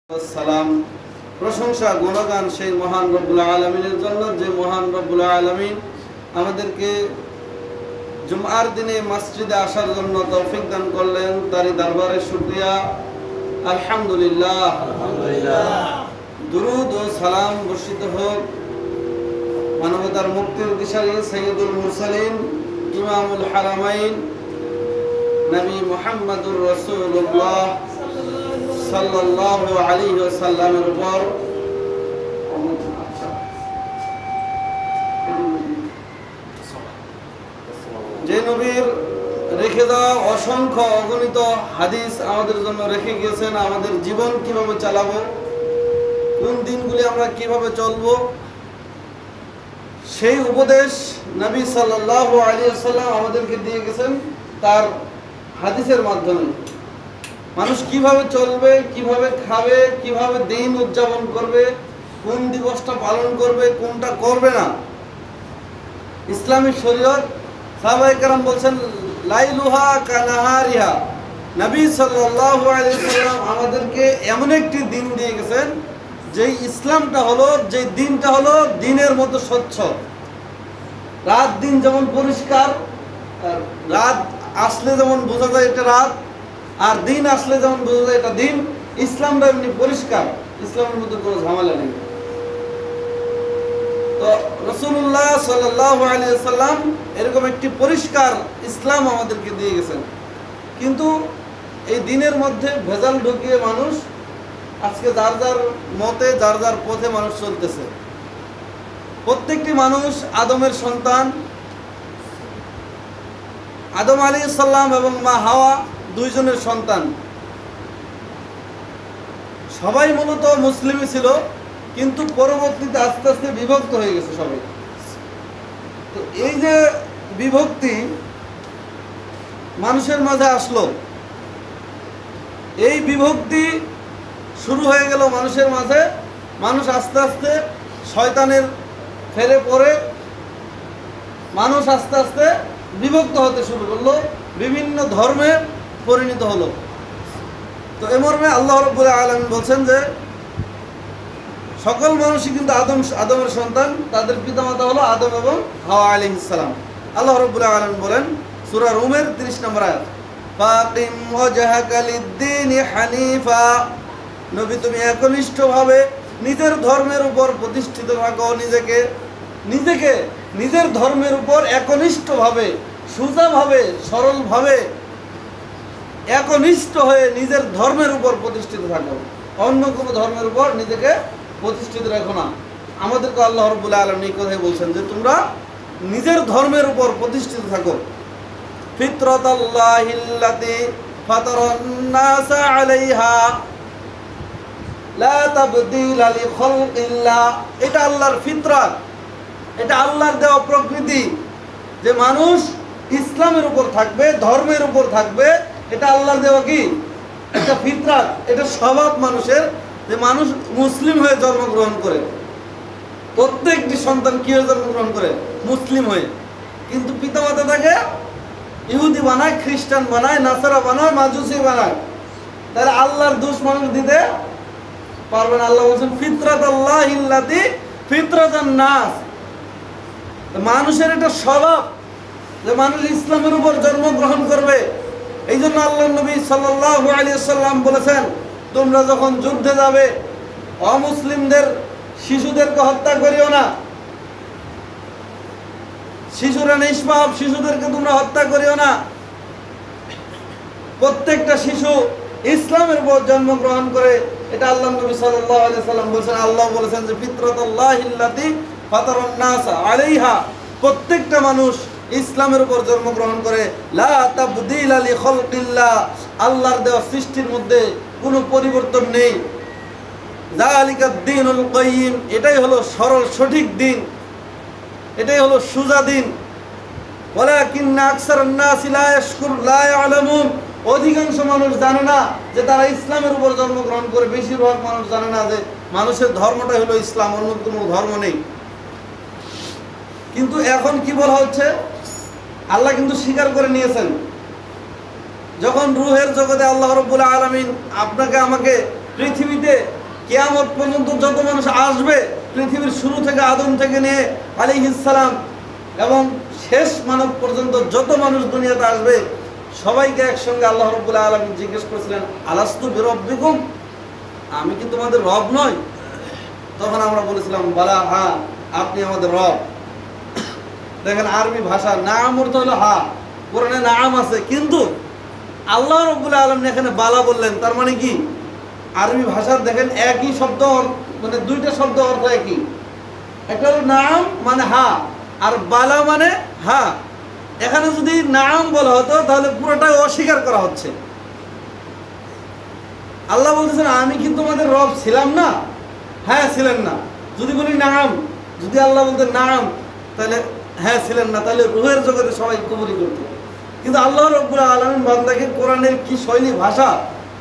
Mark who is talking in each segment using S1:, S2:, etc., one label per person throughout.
S1: সালাম প্রশংসা গুণগান সেই মহান রব্বুল আলামিনের জন্য, যে মহান রব্বুল আলামিন আমাদেরকে জুমআর দিনে মসজিদে আসার জন্য তৌফিক দান করলেন। তারই দরবারে শুকরিয়া। আলহামদুলিল্লাহ। দুরুদ ও সালাম বর্ষিত হোক মানবতার মুক্তির দিশারি সাইয়্যিদুল মুরসালিন ইমামুল হারামাইন নবী মুহাম্মদুর রাসূলুল্লাহ সাল্লাল্লাহু আলাইহি ওয়াসাল্লামের উপর। যে নবীর রেখে দেওয়া অসংখ্য অগণিত হাদিস আমাদের জন্য রেখে গিয়েছেন, আমাদের জীবন কিভাবে চালাবো, কোন দিনগুলি আমরা কিভাবে চলবো, সেই উপদেশ নবী সাল্লাল্লাহু আলাইহি ওয়াসাল্লাম আমাদেরকে দিয়ে গেছেন তার হাদিসের মাধ্যমে। মানুষ কিভাবে চলবে, কিভাবে খাবে, কিভাবে দিন উদযাপন করবে, কোন দিবসটা পালন করবে, কোনটা করবে না। ইসলামী শরীয়ত সাহাবায়ে কেরাম বলছেন লাইলুহা কানাহারিহা। নবী সাল্লাল্লাহু আলাইহি ওয়াসাল্লাম আমাদেরকে এমন একটি দিন দিয়ে গেছেন যে ইসলামটা হলো, যে দিনটা হলো দিনের মতো স্বচ্ছ। রাত দিন যেমন পরিষ্কার, রাত আসলে যেমন বোঝা যায় এটা রাত, আর দিন আসলে যেমন বোঝা যায় এটা দিন, ইসলামটা এমনি পরিষ্কার। ইসলামের মধ্যে কোনো ঝামেলা নেই। তো রাসূলুল্লাহ সাল্লাল্লাহু আলাইহি ওয়াসাল্লাম এরকম একটি পরিষ্কার ইসলাম আমাদেরকে দিয়ে গেছেন, কিন্তু এই দিনের মধ্যে ভেজাল ঢুকিয়ে মানুষ আজকে যার যার মতে যার যার পথে মানুষ চলতেছে। প্রত্যেকটি মানুষ আদমের সন্তান। আদম আলাইহিস সালাম এবং মা হাওয়া দুইজনের সন্তান। সবাই মূলত মুসলিমই ছিল, কিন্তু পরবর্তীতে আস্তে আস্তে বিভক্ত হয়ে গেছে সবাই। তো এই যে বিভক্তি মানুষের মাঝে আসলো, এই বিভক্তি শুরু হয়ে গেল মানুষের মাঝে। মানুষ আস্তে আস্তে শয়তানের ফেরে পড়ে মানুষ আস্তে আস্তে বিভক্ত হতে শুরু করলো, বিভিন্ন ধর্মে পরিণত হলো। তো এ মর্মে আল্লাহ রাব্বুল আলামিন বলছেন যে সকল মানুষই কিন্তু আদমের সন্তান। তাদের পিতামাতা হলো আদম এবং হাওয়া আলাইহিস সালাম। আল্লাহ রাব্বুল আলামিন বলেন সূরা রুমের 30 নম্বর আয়াত, ফাকিম ওয়াজহাকা লিদ-দীনি হানিফা। নবী তুমি একনিষ্ঠভাবে নিজের ধর্মের উপর প্রতিষ্ঠিত থাকো। নিজেকে নিজের ধর্মের উপর একনিষ্ঠভাবে, সোজাভাবে, সরলভাবে একনিষ্ঠ হয়ে নিজের ধর্মের উপর প্রতিষ্ঠিত থাকো। অন্য কোনো ধর্মের উপর নিজেকে প্রতিষ্ঠিত রাখো না। আমাদেরকে আল্লাহ রাব্বুল আলামিন এই কথাই বলছেন যে তোমরা নিজের ধর্মের উপর প্রতিষ্ঠিত থাকো। ফিতরাতাল্লাহিল্লাতী ফাতারান নাসা আলাইহা লা তাবদীলা লিখালকিল্লাহ। এটা আল্লাহর ফিতরাত, এটা আল্লাহর দেওয়া প্রকৃতি যে মানুষ ইসলামের উপর থাকবে, ধর্মের উপর থাকবে। এটা আল্লাহর দেওয়া কি একটা ফিতরাত, এটা স্বভাব মানুষের, যে মানুষ মুসলিম হয়ে জন্মগ্রহণ করে। প্রত্যেকটি সন্তান কি হয়ে জন্মগ্রহণ করে? মুসলিম হয়ে। কিন্তু পিতামাতা তাকে ইহুদি বানায়, খ্রিস্টান বানায়, নাসারা বানায়, মাজুসি বানায়। তাহলে আল্লাহর দোষ মানুষ দিতে পারবে না। আল্লাহ বলছেন ফিতরাতাল্লাহিল্লাতী ফিতরাতান নাস। মানুষের এটা স্বভাব যে মানুষ ইসলামের উপর জন্মগ্রহণ করবে। এই জন্য আল্লাহর নবী সাল্লাল্লাহু আলাইহি ওয়াসাল্লাম বলেছেন তোমরা যখন যুদ্ধে যাবে অমুসলিমদের শিশুদেরকে হত্যা করিও না। শিশুরা নিষ্পাপ, শিশুদেরকে তোমরা হত্যা করিও না। প্রত্যেকটা শিশু ইসলামের উপর জন্মগ্রহণ করে। এটা আল্লাহর নবী সাল্লাল্লাহু আলাইহি ওয়াসাল্লাম বলেছেন। আল্লাহ বলেছেন যে ফিতরাতাল্লাহিল্লাতী ফাতারান নাস আলাইহা। প্রত্যেকটা মানুষ ইসলামের উপর জন্মগ্রহণ করে। লা তাবদীলা লিখালকিল্লাহ। আল্লাহর দেওয়া সৃষ্টির মধ্যে কোনো পরিবর্তন নেই। যালিকাদ দীনুল কাইয়্যিম। এটাই হলো সরল সঠিক দিন, এটাই হলো সোজা দিন। ওয়ালাকিন্না আকসারান নাস লা ইয়ালামুন। অধিকাংশ মানুষ জানে না যে তারা ইসলামের উপর জন্মগ্রহণ করে। বেশিরভাগ মানুষ জানে না যে মানুষের ধর্মটাই হলো ইসলাম, অন্য কোনো ধর্ম নেই। কিন্তু এখন কি বলা হচ্ছে, আল্লাহ কিন্তু স্বীকার করে নিয়েছেন। যখন রূহের জগতে আল্লাহ রাব্বুল আলামিন আপনাকে আমাকে পৃথিবীতে কিয়ামত পর্যন্ত যত মানুষ আসবে, পৃথিবীর শুরু থেকে আদম থেকে নিয়ে আলাইহিস সালাম এবং শেষ মানব পর্যন্ত যত মানুষ দুনিয়াতে আসবে, সবাইকে একসঙ্গে আল্লাহ রাব্বুল আলামিন জিজ্ঞেস করেছিলেন, আলাস্তু বিরব্বিকুম, আমি কি তোমাদের রব নই? তখন আমরা বলেছিলাম, বালা, হ্যাঁ আপনি আমাদের রব। দেখেন আরবি ভাষা নাম অর্থ হলো হ্যাঁ, কোরআনে নাম আছে, কিন্তু আল্লাহ রাব্বুল আলামিন এখানে বালা বললেন, তার মানে কি? আরবি ভাষার দেখেন একই শব্দ, মানে দুইটা শব্দ অর্থ একই। একটা হলো নাম মানে হ্যাঁ, আর বালা মানে হ্যাঁ। এখানে যদি নাম বলা হতো তাহলে পুরোটাই অস্বীকার করা হচ্ছে। আল্লাহ বলতেছেন, আমি কি তোমাদের রব ছিলাম না? হ্যাঁ ছিলেন না। যদি বলি নাম, যদি আল্লাহ বলতেন নাম, তাহলে হ্যাঁ ছিলেন না, তাহলে রুহের জগতে সবাই কবুলি করত। কিন্তু আল্লাহ রাব্বুল আলামিন বান্দাকে কোরআনের কি শৈলী ভাষা,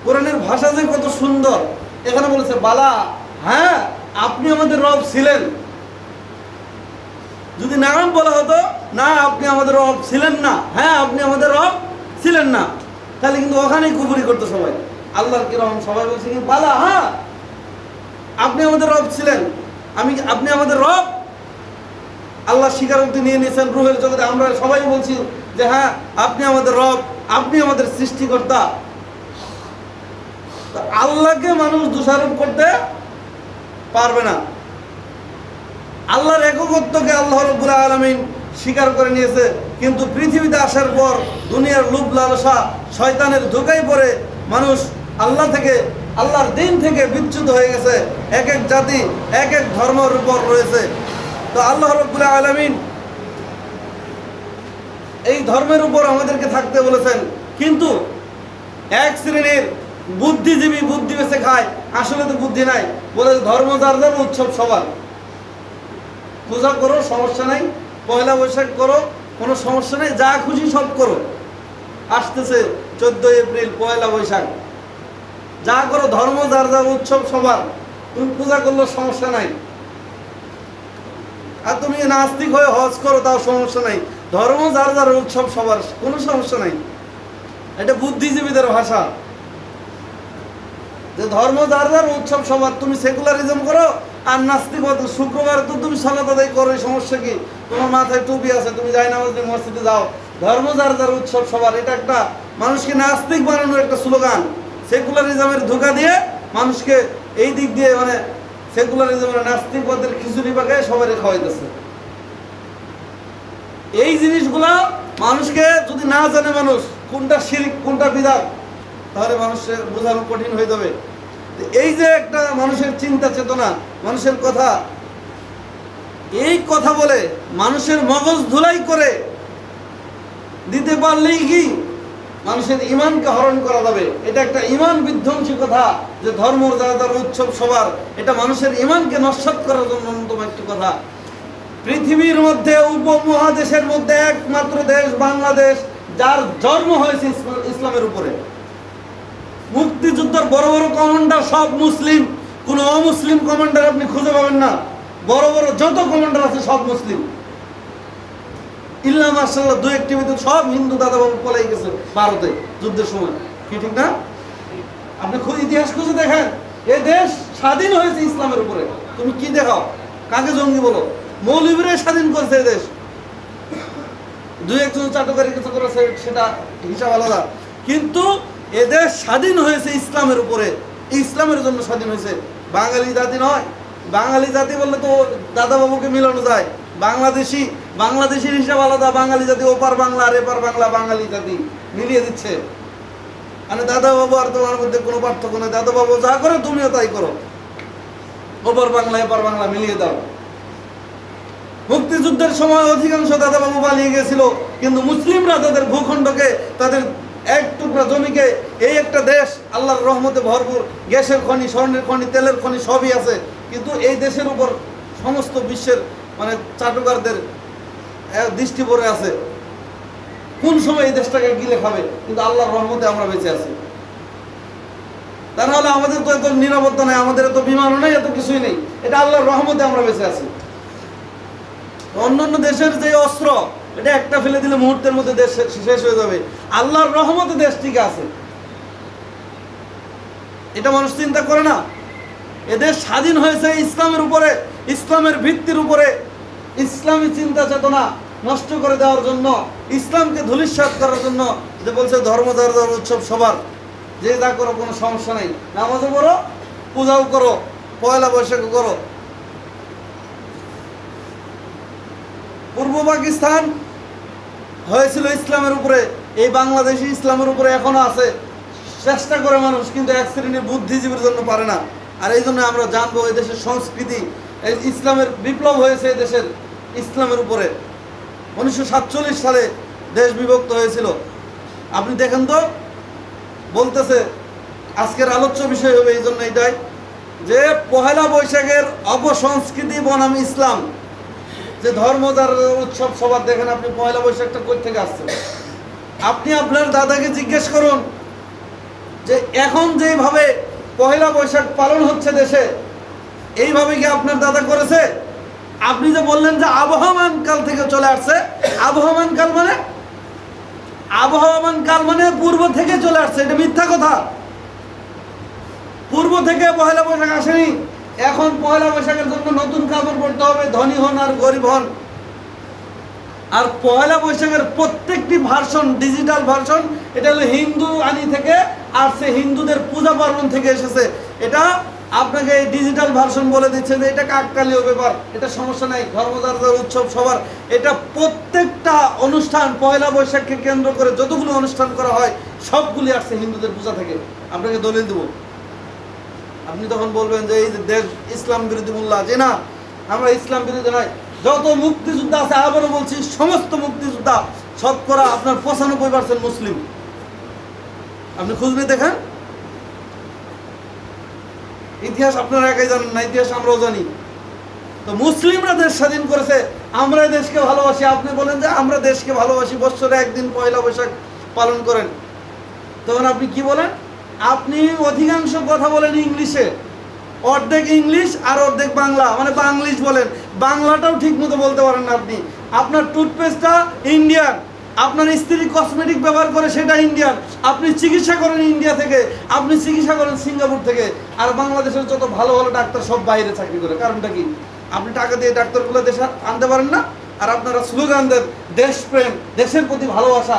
S1: কোরআনের ভাষা যে কত সুন্দর। এখানে বলেছে বালা, হ্যাঁ আপনি আমাদের রব ছিলেন। যদি নাম বলা হতো না আপনি আমাদের রব ছিলেন না, হ্যাঁ আপনি আমাদের রব ছিলেন না, তাহলে কিন্তু ওখানেই কুফরি করতো সবাই। আল্লাহর কিরকম সবাই বলছে কি বালা, হ্যাঁ আপনি আমাদের রব ছিলেন, আপনি আমাদের রব। আল্লাহ স্বীকারোক্তি নিয়ে নিয়েছেন রুহের জগতে, আমরা সবাই বলছি যে হ্যাঁ আপনি আমাদের রব, আপনি আমাদের সৃষ্টিকর্তা। আল্লাহকে মানুষ দোষারোপ করতে পারবে না। আল্লাহর একত্বকে আল্লাহ রাব্বুল আলামিন স্বীকার করে নিয়েছে, কিন্তু পৃথিবীতে আসার পর দুনিয়ার লোভ লালসা শয়তানের ধোঁকায় পড়ে মানুষ আল্লাহ থেকে, আল্লাহর দিন থেকে বিচ্যুত হয়ে গেছে। এক এক জাতি এক এক ধর্মের উপর রয়েছে। তো আল্লাহ রাব্বুল আলামিন এই ধর্মের উপর আমাদেরকে থাকতে বলেছেন, কিন্তু এক শ্রেণীর বুদ্ধিজীবী বুদ্ধি বেঁচে খায়, আসলে তো বুদ্ধি নাই, বলে ধর্ম যার যার, উৎসব সবার। পূজা করো সমস্যা নাই, পয়লা বৈশাখ করো কোনো সমস্যা নেই, যা খুশি সব করো। আসতেছে 14 এপ্রিল, পয়লা বৈশাখ, যা করো, ধর্ম যার যার, উৎসব সবার। তুমি পূজা করলো সমস্যা নাই, আর তুমি নাস্তিক হয়ে হজ করো তাও সমস্যা নাই, ধর্ম যার যার, উৎসব সবার, কোনো সমস্যা নাই। এটা বুদ্ধিজীবীদের ভাষা, যে ধর্ম যার যার, উৎসব সবার। তুমি সেকুলারিজম করো আর নাস্তিক, শুক্রবার তো তুমি সালাত আদায় করো, সমস্যা কি? তোমার মাথায় টুপি আছে, তুমি যাই নামাজ দিয়ে মসজিদে যাও, ধর্ম যার যার, উৎসব সবার। এটা একটা মানুষকে নাস্তিক বানানোর একটা স্লোগান। সেকুলারিজমের ধোঁকা দিয়ে মানুষকে এই দিক দিয়ে, মানে সেকুলারিজমের নাস্তিকবাদের খিচুড়ি পাকায় সবাই খাওয়াইতেছে। এই জিনিসগুলা মানুষকে যদি না জানে মানুষ কোনটা শিরক কোনটা বিদআত, তাহলে মানুষের বোঝানো কঠিন হয়ে যাবে। এই যে একটা মানুষের চিন্তা চেতনা, মানুষের কথা, এই কথা বলে মানুষের মগজ ধুলাই করে দিতে পারলেই কি মানুষের ঈমানকে হরণ করা যাবে। এটা একটা ঈমান বিধ্বংসী কথা, যে ধর্ম যার যার, উৎসব সবার। এটা মানুষের ঈমানকে নস্যাৎ করার জন্য অন্যতম একটি কথা। পৃথিবীর মধ্যে উপমহাদেশের মধ্যে একমাত্র দেশ বাংলাদেশ, যার জন্ম হয়েছে ইসলামের উপরে। মুক্তিযুদ্ধের বড় বড় কমান্ডার সব মুসলিম, কোনো অমুসলিম কমান্ডার আপনি খুঁজে পাবেন না। বড় বড় যত কমান্ডার আছে সব মুসলিম, ইল্লা মাশাআল্লাহ দুই একটি ভিতরে সব হিন্দু দাদাবাবু পলাই গেছে ভারতে যুদ্ধের সময়। কি ঠিক না? আপনি ইতিহাস খুঁজে দেখেন, এই দেশ স্বাধীন হয়েছে ইসলামের উপরে। তুমি কি দেখাও, কাকে জঙ্গি বলো? মৌলবীরা স্বাধীন করেছে এই দেশ। দুই একজন চাটুকারী কিছু করেছে, সেটা হিসাব আলাদা, কিন্তু এদেশ স্বাধীন হয়েছে ইসলামের উপরে। ইসলামের জন্য স্বাধীন হয়েছে, বাঙালি জাতি নয়। বাঙালি জাতি বললে তো দাদাবাবুকে মিলানো যায়। বাংলাদেশির হিসাব আলাদা, বাঙালি জাতি ওপার বাংলা আর এপার বাংলা, বাঙালি জাতি মিলিয়ে দিচ্ছে। মানে দাদাবাবু আর তোমার মধ্যে কোনো পার্থক্য নেই। দাদাবাবু যা করে তুমিও তাই করো, ওপার বাংলা এপার বাংলা মিলিয়ে দাও। মুক্তিযুদ্ধের সময় অধিকাংশ দাদাবাবু পালিয়ে গেছিল, কিন্তু মুসলিমরা তাদের ভূখণ্ডকে, তাদের এক টুকরা জমিকে, এই একটা দেশ আল্লাহর রহমতে ভরপুর, গ্যাসের খনি, স্বর্ণের খনি, তেলের খনি সবই আছে, কিন্তু এই দেশের উপর সমস্ত বিশ্বের মানে চাটুকারদের দৃষ্টি পড়ে আছে। কোন সময় এই দেশটাকে গিলে খাবে, কিন্তু আল্লাহর রহমতে আমরা বেঁচে আছি। তা নাহলে আমাদের তো এত নিরাপত্তা নেই, আমাদের এত বিমানও নেই, এত কিছুই নেই। এটা আল্লাহর রহমতে আমরা বেঁচে আছি। অন্যান্য দেশের যে অস্ত্র, এটা একটা ফেলে দিলে মুহূর্তের মধ্যে দেশ শেষ হয়ে যাবে। আল্লাহর রহমতে দেশ ঠিক আছে, এটা মানুষ চিন্তা করে না। এদেশ স্বাধীন হয়েছে ইসলামের উপরে, ইসলামের ভিত্তির উপরে। ইসলামী চিন্তা চেতনা নষ্ট করে দেওয়ার জন্য, ইসলামকে ধূলিসাৎ করার জন্য যে বলছে ধর্ম যার উৎসব সবার, যে যা করো কোনো সমস্যা নেই, নামাজও করো, পূজাও করো, পয়লা বৈশাখও করো। পূর্ব পাকিস্তান হয়েছিল ইসলামের উপরে, এই বাংলাদেশি ইসলামের উপরে এখনো আছে। চেষ্টা করে মানুষ, কিন্তু এক শ্রেণীর বুদ্ধিজীবীর জন্য পারে না। আর এই জন্য আমরা জানবো এই দেশের সংস্কৃতি, এই ইসলামের বিপ্লব হয়েছে এই দেশের ইসলামের উপরে। 1947 সালে দেশ বিভক্ত হয়েছিল। আপনি দেখেন তো, বলতেছে আজকের আলোচ্য বিষয় হবে এই জন্য এটাই, যে পহেলা বৈশাখের অপসংস্কৃতি বনাম ইসলাম, যে ধর্ম যার উৎসব সবার। দেখেন আপনি পয়লা বৈশাখটা কই থেকে আসছে? আপনি আপনার দাদাকে জিজ্ঞেস করুন যে এখন যেভাবে পয়লা বৈশাখ পালন হচ্ছে দেশে, এইভাবে কি আপনার দাদা করেছে? আপনি যে বললেন যে আবহমান কাল থেকে চলে আসছে, আবহমান কাল মানে, আবহমান কাল মানে পূর্ব থেকে চলে আসছে, এটা মিথ্যা কথা। পূর্ব থেকে পয়লা বৈশাখ আসেনি। এখন পয়লা বৈশাখের জন্য নতুন কাপড় পরতে হবে, ধনী হন আর গরিব হন। আর পয়লা বৈশাখের প্রত্যেকটি ভার্সন, ডিজিটাল ভার্সন, এটা হলো হিন্দু আনি থেকে আসছে, হিন্দুদের পূজা পার্বণ থেকে এসেছে। এটা আপনাকে ডিজিটাল ভার্সন বলে দিচ্ছে যে এটা কাকতালীয় ব্যাপার, এটা সমস্যা নাই, ধর্মযার উৎসব সবার। এটা প্রত্যেকটা অনুষ্ঠান পয়লা বৈশাখকে কেন্দ্র করে যতগুলো অনুষ্ঠান করা হয় সবগুলি আসছে হিন্দুদের পূজা থেকে। আপনাকে দলিল দেব। আপনি তখন বলবেন যে এই দেশ ইসলাম বিরোধী মোল্লা। যে না, আমরা ইসলাম বিরোধী নয়। যত মুক্তিযোদ্ধা আছে, আবারও বলছি, সমস্ত মুক্তিযোদ্ধা শতকরা আপনার 95% মুসলিম। আপনি খোঁজ নিয়ে দেখেন, ইতিহাস আপনারা একাই জানেন না, ইতিহাস আমরাও জানি। তো মুসলিমরা দেশ স্বাধীন করেছে, আমরা দেশকে ভালোবাসি। আপনি বলেন যে আমরা দেশকে ভালোবাসি, বছরে একদিন পয়লা বৈশাখ পালন করেন, তখন আপনি কি বলেন? আপনি অধিকাংশ কথা বলেন ইংলিশে, অর্ধেক ইংলিশ আর অর্ধেক বাংলা, মানে বাংলিশ বলেন। বাংলাটাও ঠিক মতো বলতে পারেন না আপনি। আপনার টুথপেস্টটা ইন্ডিয়ান, আপনার স্ত্রী কসমেটিক ব্যবহার করে সেটা ইন্ডিয়ান, আপনি চিকিৎসা করেন ইন্ডিয়া থেকে, আপনি চিকিৎসা করেন সিঙ্গাপুর থেকে। আর বাংলাদেশের যত ভালো ভালো ডাক্তার সব বাইরে চাকরি করে। কারণটা কি? আপনি টাকা দিয়ে ডাক্তারগুলো দেশে আনতে পারেন না। আর আপনারা স্লোগান দেন দেশপ্রেম, দেশের প্রতি ভালোবাসা,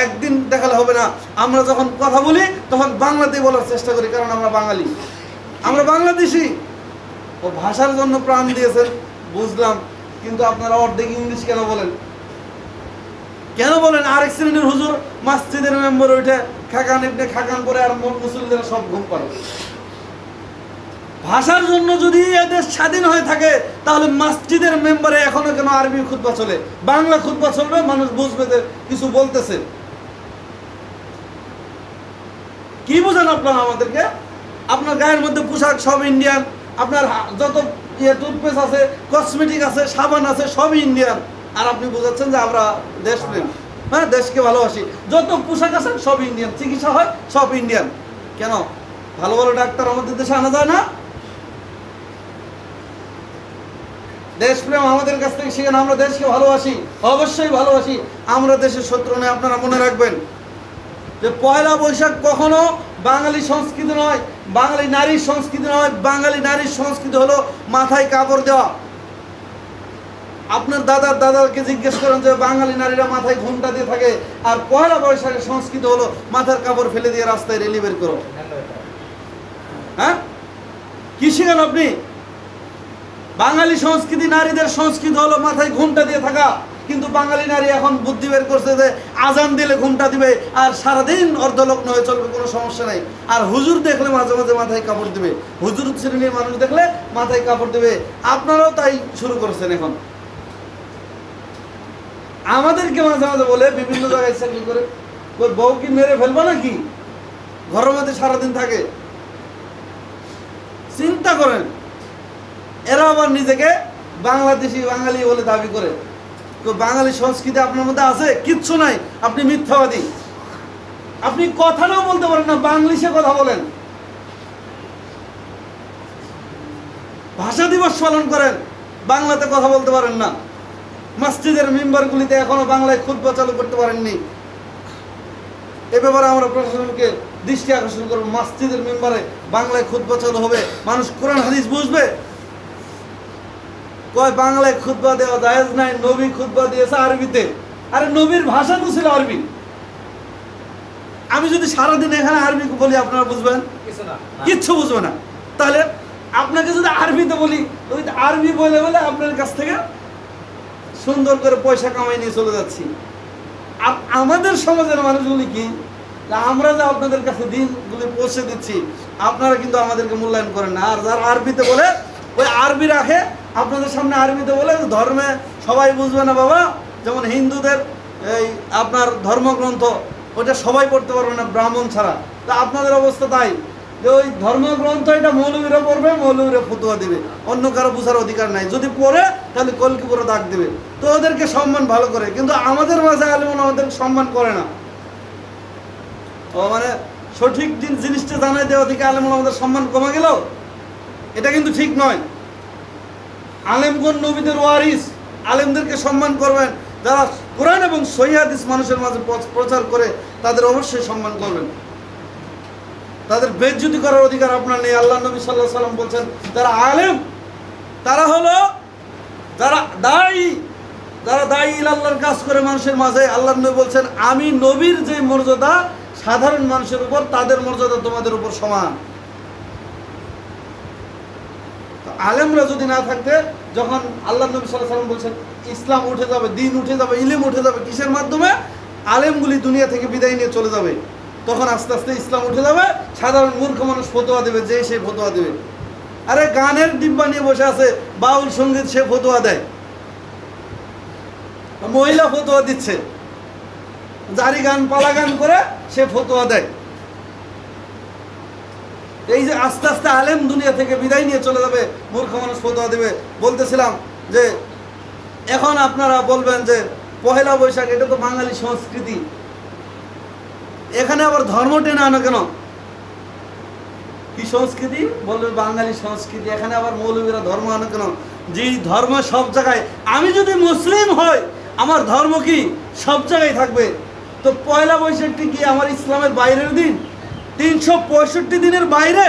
S1: একদিন দেখালে হবে না। আমরা যখন কথা বলি তখন বাংলাতেই বলার চেষ্টা করি, কারণ আমরা বাঙালি, আমরা বাংলাদেশি। ও ভাষার জন্য প্রাণ দিয়েছেন বুঝলাম, কিন্তু আপনারা অর্ধেক ইংলিশ কেন বলেন? কেন বলেন? আরেক শ্রেণীর হুজুর মসজিদের মেম্বার উঠে খাকান ইবনে খাকান করে, আর মুসলিমরা সব ঘুম পারে। ভাষার জন্য যদি এদেশ স্বাধীন হয়ে থাকে, তাহলে মসজিদের মেম্বারে এখনো কেন আরবি খুতবা চলে? বাংলা খুতবা চলবে, মানুষ বুঝবে যে কিছু বলতেছে। কি বুঝেন আপনারা আমাদেরকে? আপনার গায়ের মধ্যে পোশাক সব ইন্ডিয়ান, আপনার যত টুথপেস্ট আছে, কসমেটিক আছে, সাবান আছে, সবই ইন্ডিয়ান। আর আপনি বোঝাচ্ছেন যে আমরা দেশপ্রেম, হ্যাঁ দেশকে ভালোবাসি। যত পোশাক আছে সব ইন্ডিয়ান, চিকিৎসা হয় সব ইন্ডিয়ান। কেন? ভালো ভালো ডাক্তার আমাদের দেশে আনা যায় না? দেশপ্রেম আমাদের কাছ থেকে শিখেন। আমরা দেশকে ভালোবাসি, অবশ্যই ভালোবাসি। আমরা দেশের শত্রু নয়। আপনারা মনে রাখবেন যে পয়লা বৈশাখ কখনো বাঙালি সংস্কৃতি নয়, বাঙালি নারীর সংস্কৃতি নয়। বাঙালি নারীর সংস্কৃতি হলো মাথায় কাপড় দেওয়া। আপনার দাদাকে জিজ্ঞেস করেন যে বাঙালি নারীরা মাথায় ঘোমটা দিয়ে থাকে, আর পয়লা বৈশাখের সংস্কৃতি হলো মাথার কাপড় ফেলে দিয়ে রাস্তায় রেলি বের করো। হ্যাঁ, কি শিখেন আপনি? বাঙালি সংস্কৃতি, নারীদের সংস্কৃতি হলো মাথায় ঘোমটা দিয়ে থাকা। কিন্তু বাঙালি নারী এখন বুদ্ধি বের করছে যে আজান দিলে ঘুমটা দিবে, আর সারাদিন অর্ধলগ্ন হয়ে চলবে, কোনো সমস্যা নাই। আর হুজুর দেখলে মাঝে মাঝে মাথায় কাপড় দিবে, হুজুর শ্রেণীর মানুষ দেখলে মাথায় কাপড় দিবে। আপনারাও তাই শুরু করেছেন এখন। আমাদেরকে মাঝে মাঝে বলে বিভিন্ন জায়গায় চাকরি করে, বউ কি মেরে ফেলবো নাকি? ঘরের মধ্যে সারাদিন থাকে। চিন্তা করেন, এরা আবার নিজেকে বাংলাদেশি, বাঙালি বলে দাবি করে। তো বাঙালি সংস্কৃতি আপনার মধ্যে আছে? কিচ্ছু নাই। আপনি মিথ্যাবাদী। আপনি কথাটাও বলতে পারেন না, বাংলিশে কথা বলেন। ভাষা দিবস পালন করেন, বাংলাতে কথা বলতে পারেন না। মসজিদের মেম্বারগুলিতে এখনো বাংলায় খুতবা চালু করতে পারেননি। এ ব্যাপারে আমরা প্রশাসনকে দৃষ্টি আকর্ষণ করবো, মসজিদের মেম্বারে বাংলায় খুতবা চালু হবে, মানুষ কোরআন হাদিস বুঝবে। কয় বাংলায় খুতবা দেওয়া জায়েজ নাই, নবী খুতবা দিয়েছে আরবিতে। আরে নবীর ভাষা তো ছিল আরবি। আমি যদি সারাদিন এখানে আরবি বলি আপনারা বুঝবেন? কিচ্ছু বুঝবে না। তাহলে আপনাকে যদি আরবিতে বলি, ওই আরবি বলে বলে আপনার কাছ থেকে সুন্দর করে পয়সা কামাই নিয়ে চলে যাচ্ছি। আর আমাদের সমাজের মানুষগুলি কি, আমরা যে আপনাদের কাছে দিনগুলি পৌঁছে দিচ্ছি, আপনারা কিন্তু আমাদেরকে মূল্যায়ন করেন না। আর যারা আরবিতে বলে, ওই আরবি রাখে আপনাদের সামনে, আরবিতে বলে ধর্মে সবাই বুঝবে না বাবা। যেমন হিন্দুদের এই আপনার ধর্মগ্রন্থ, ওইটা সবাই পড়তে পারবে না ব্রাহ্মণ ছাড়া। তা আপনাদের অবস্থা তাই, যে ওই ধর্মগ্রন্থ এটা মৌলবীরা পড়বে, মৌলবীরা ফতুয়া দিবে, অন্য কারো বোঝার অধিকার নাই। যদি পড়ে তাহলে কলকি পরে দাগ দেবে। তো ওদেরকে সম্মান ভালো করে, কিন্তু আমাদের মাঝে আলেম ওলামাদেরকে সম্মান করে না। ও মানে সঠিক জিনিসটা জানাই দেওয়া থেকে আলেম ওলামাদের সম্মান কমে গেল, এটা কিন্তু ঠিক নয়। আলেমগণ নবীদের ওয়ারিস, আলেমদেরকে সম্মান করবেন। যারা কোরআন এবং সহিহ হাদিস মানুষের মাঝে প্রচার করে তাদের অবশ্যই সম্মান করবেন। তাদের বেইজ্জতি করার অধিকার আপনার নেই। আল্লাহ নবী সাল্লাল্লাহু আলাইহি সাল্লাম বলছেন, যারা আলেম তারা হলো যারা দায়ী, যারা দায়ী আল্লাহর কাজ করে মানুষের মাঝে। আল্লাহ নবী বলছেন, আমি নবীর যে মর্যাদা সাধারণ মানুষের উপর, তাদের মর্যাদা তোমাদের উপর সমান। আলেমরা যদি না থাকতে, যখন আল্লাহ নবী সাল্লাল্লাহু আলাইহি সাল্লাম বলছেন ইসলাম উঠে যাবে, দিন উঠে যাবে, ইলম উঠে যাবে, কিসের মাধ্যমে? আলেমগুলি দুনিয়া থেকে বিদায় নিয়ে চলে যাবে। তখন আস্তে আস্তে ইসলাম উঠে যাবে, সাধারণ মূর্খ মানুষ ফতোয়া দেবে, যে সে ফতোয়া দেবে। আরে গানের ডিব্বা নিয়ে বসে আছে, বাউল সঙ্গীত, সে ফতোয়া দেয়। মহিলা ফতোয়া দিচ্ছে, জারি গান পালা গান করে সে ফতোয়া দেয়। এই যে আস্তে আস্তে আলেম দুনিয়া থেকে বিদায় নিয়ে চলে যাবে, মূর্খ মানুষ ফতোয়া দেবে। বলতেছিলাম যে এখন আপনারা বলবেন যে পহেলা বৈশাখ এটা তো বাঙালি সংস্কৃতি, এখানে আবার ধর্ম টেনে আনো কেন? কি সংস্কৃতি বলবে? বাঙালি সংস্কৃতি। এখানে আবার মৌলবীরা ধর্ম আনো কেন? যে ধর্ম সব জায়গায়, আমি যদি মুসলিম হই আমার ধর্ম কি সব জায়গায় থাকবে। তো পয়লা বৈশাখটি কি আমার ইসলামের বাইরের দিন? 365 দিনের বাইরে?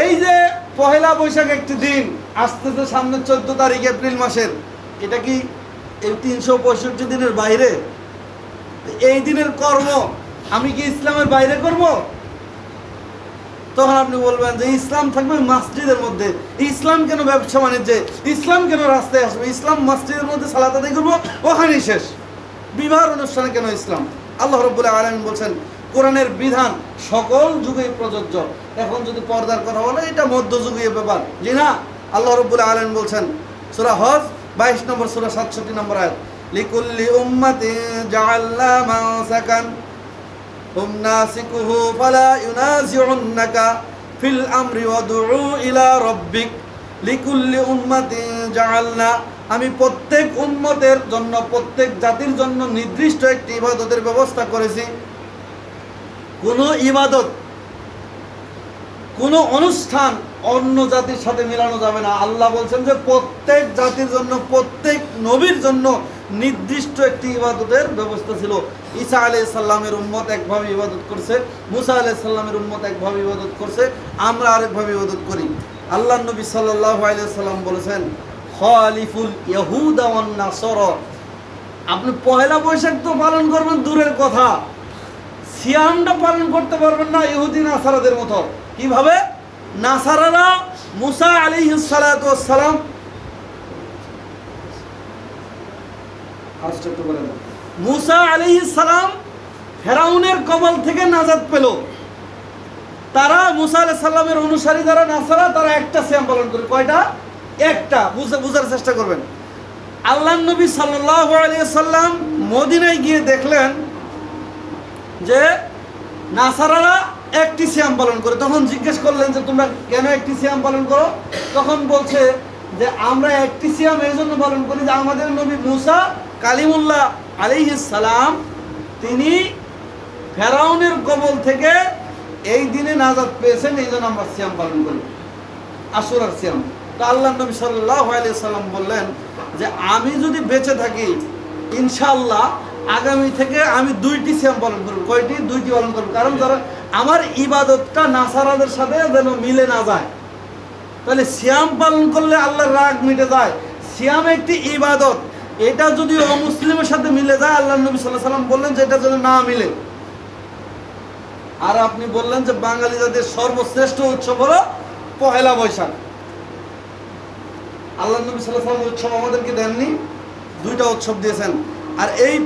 S1: এই যে পহেলা বৈশাখ একটি দিন আসতেছে সামনে 14 তারিখ এপ্রিল মাসের, এটা কি এই 365 দিনের বাইরে? এই দিনের কর্ম আমি কি ইসলামের বাইরে করব? তখন আপনি বলবেন যে ইসলাম থাকবে মসজিদের মধ্যে। ইসলাম কেন ব্যবসা বাণিজ্যে? ইসলাম কেন রাস্তায় আসবে? ইসলাম মসজিদের মধ্যে সালাত আদায় করবো, ওখানেই শেষ। বিবাহ অনুষ্ঠানে কেন ইসলাম? আল্লাহ রাব্বুল আলামিন বলছেন কোরআনের বিধান সকল যুগেই প্রযোজ্য। এখন যদি পর্দার কথা বলে, এটা মধ্যযুগীয় ব্যাপার। জি না, আল্লাহ রাব্বুল আলামিন বলছেন সূরা হজ 22 নম্বর সূরা 67 নম্বর আয়াত, লিকুল্লি উম্মাতিন জাআলনা মানসাকান হুম নাসিকুহু ফালা ইউনাজিউন্নাকা ফিল আমরি ওয়াদউ ইলা রাব্বিক লিকুল্লি উম্মাতিন জাআলনা, আমি প্রত্যেক উম্মতের জন্য, প্রত্যেক জাতির জন্য নির্দিষ্ট একটি ইবাদতের ব্যবস্থা করেছি। কোনো ইবাদত, কোনো অনুষ্ঠান অন্য জাতির সাথে মেলানো যাবে না। আল্লাহ বলছেন যে প্রত্যেক জাতির জন্য, প্রত্যেক নবীর জন্য নির্দিষ্ট একটি ইবাদতের ব্যবস্থা ছিল। ঈসা আলাইহিস সালামের উম্মত একভাবে ইবাদত করছে, মুসা আলাইহিস সালামের উম্মত একভাবে ইবাদত করছে, আমরা আরেকভাবে ইবাদত করি। আল্লাহ নবী সাল্লাল্লাহু আলাইহি ওয়াসাল্লাম বলেছেন খালিফুল ইয়াহুদা ওয়ান নাসারা, আপনি পহেলা বৈশাখ তো পালন করবেন দূরের কথা, সিয়ামটা পালন করতে পারবেন না ইহুদি নাসারাদের মতো। কিভাবে? নাসারারা মুসা আলাইহিস সালাতু ওয়াস সালাম, মুসা আলাইহিস সালাম ফেরাউনের কবল থেকে নাজাত পেল। তারা মুসা আলাইহিস সালামের অনুসারী যারা নাসারা, তারা একটা সিয়াম পালন করে। কয়টা? একটা। বুঝার চেষ্টা করবেন। আল্লাহর নবী সাল্লাল্লাহু আলাইহি ওয়াসাল্লাম মদিনায় গিয়ে দেখলেন যে নাসারারা একটি সিয়াম পালন করে। তখন জিজ্ঞেস করলেন যে তোমরা কেন একটি সিয়াম পালন করো? তখন বলছে যে আমরা একটি সিয়াম এই জন্য পালন করি যে আমাদের নবী মুসা কালিমুল্লাহ আলাইহিস সালাম তিনি ফেরাউনের কবল থেকে এই দিনে নাজাত পেয়েছেন, এই জন্য আমরা সিয়াম পালন করি, আশুরার সিয়াম। তো আল্লাহ নবী সাল্লাল্লাহু আলাইহি সাল্লাম বললেন যে আমি যদি বেঁচে থাকি ইনশাআল্লাহ আগামী থেকে আমি 2টি সিয়াম পালন করব। কয়টি? 2টি পালন করব। কারণ ধরো আমার ইবাদতটা নাসারাদের সাথে যেন মিলে না যায়। তাহলে সিয়াম পালন করলে আল্লাহর রাগ মিটে যায়। সিয়াম একটি ইবাদত, এটা যদি অমুসলিমের সাথে মিলে যায়, আল্লাহ নবী সাল্লাল্লাহু আলাইহি সাল্লাম বললেন যে এটা যেন না মিলে। আর আপনি বললেন যে বাঙালি জাতির সর্বশ্রেষ্ঠ উৎসব হলো পহেলা বৈশাখ। আল্লাহ নবী সাল্লাল্লাহু আলাইহি সাল্লাম উৎসব আমাদেরকে দেননি, 2টা উৎসব দিয়েছেন। আর এই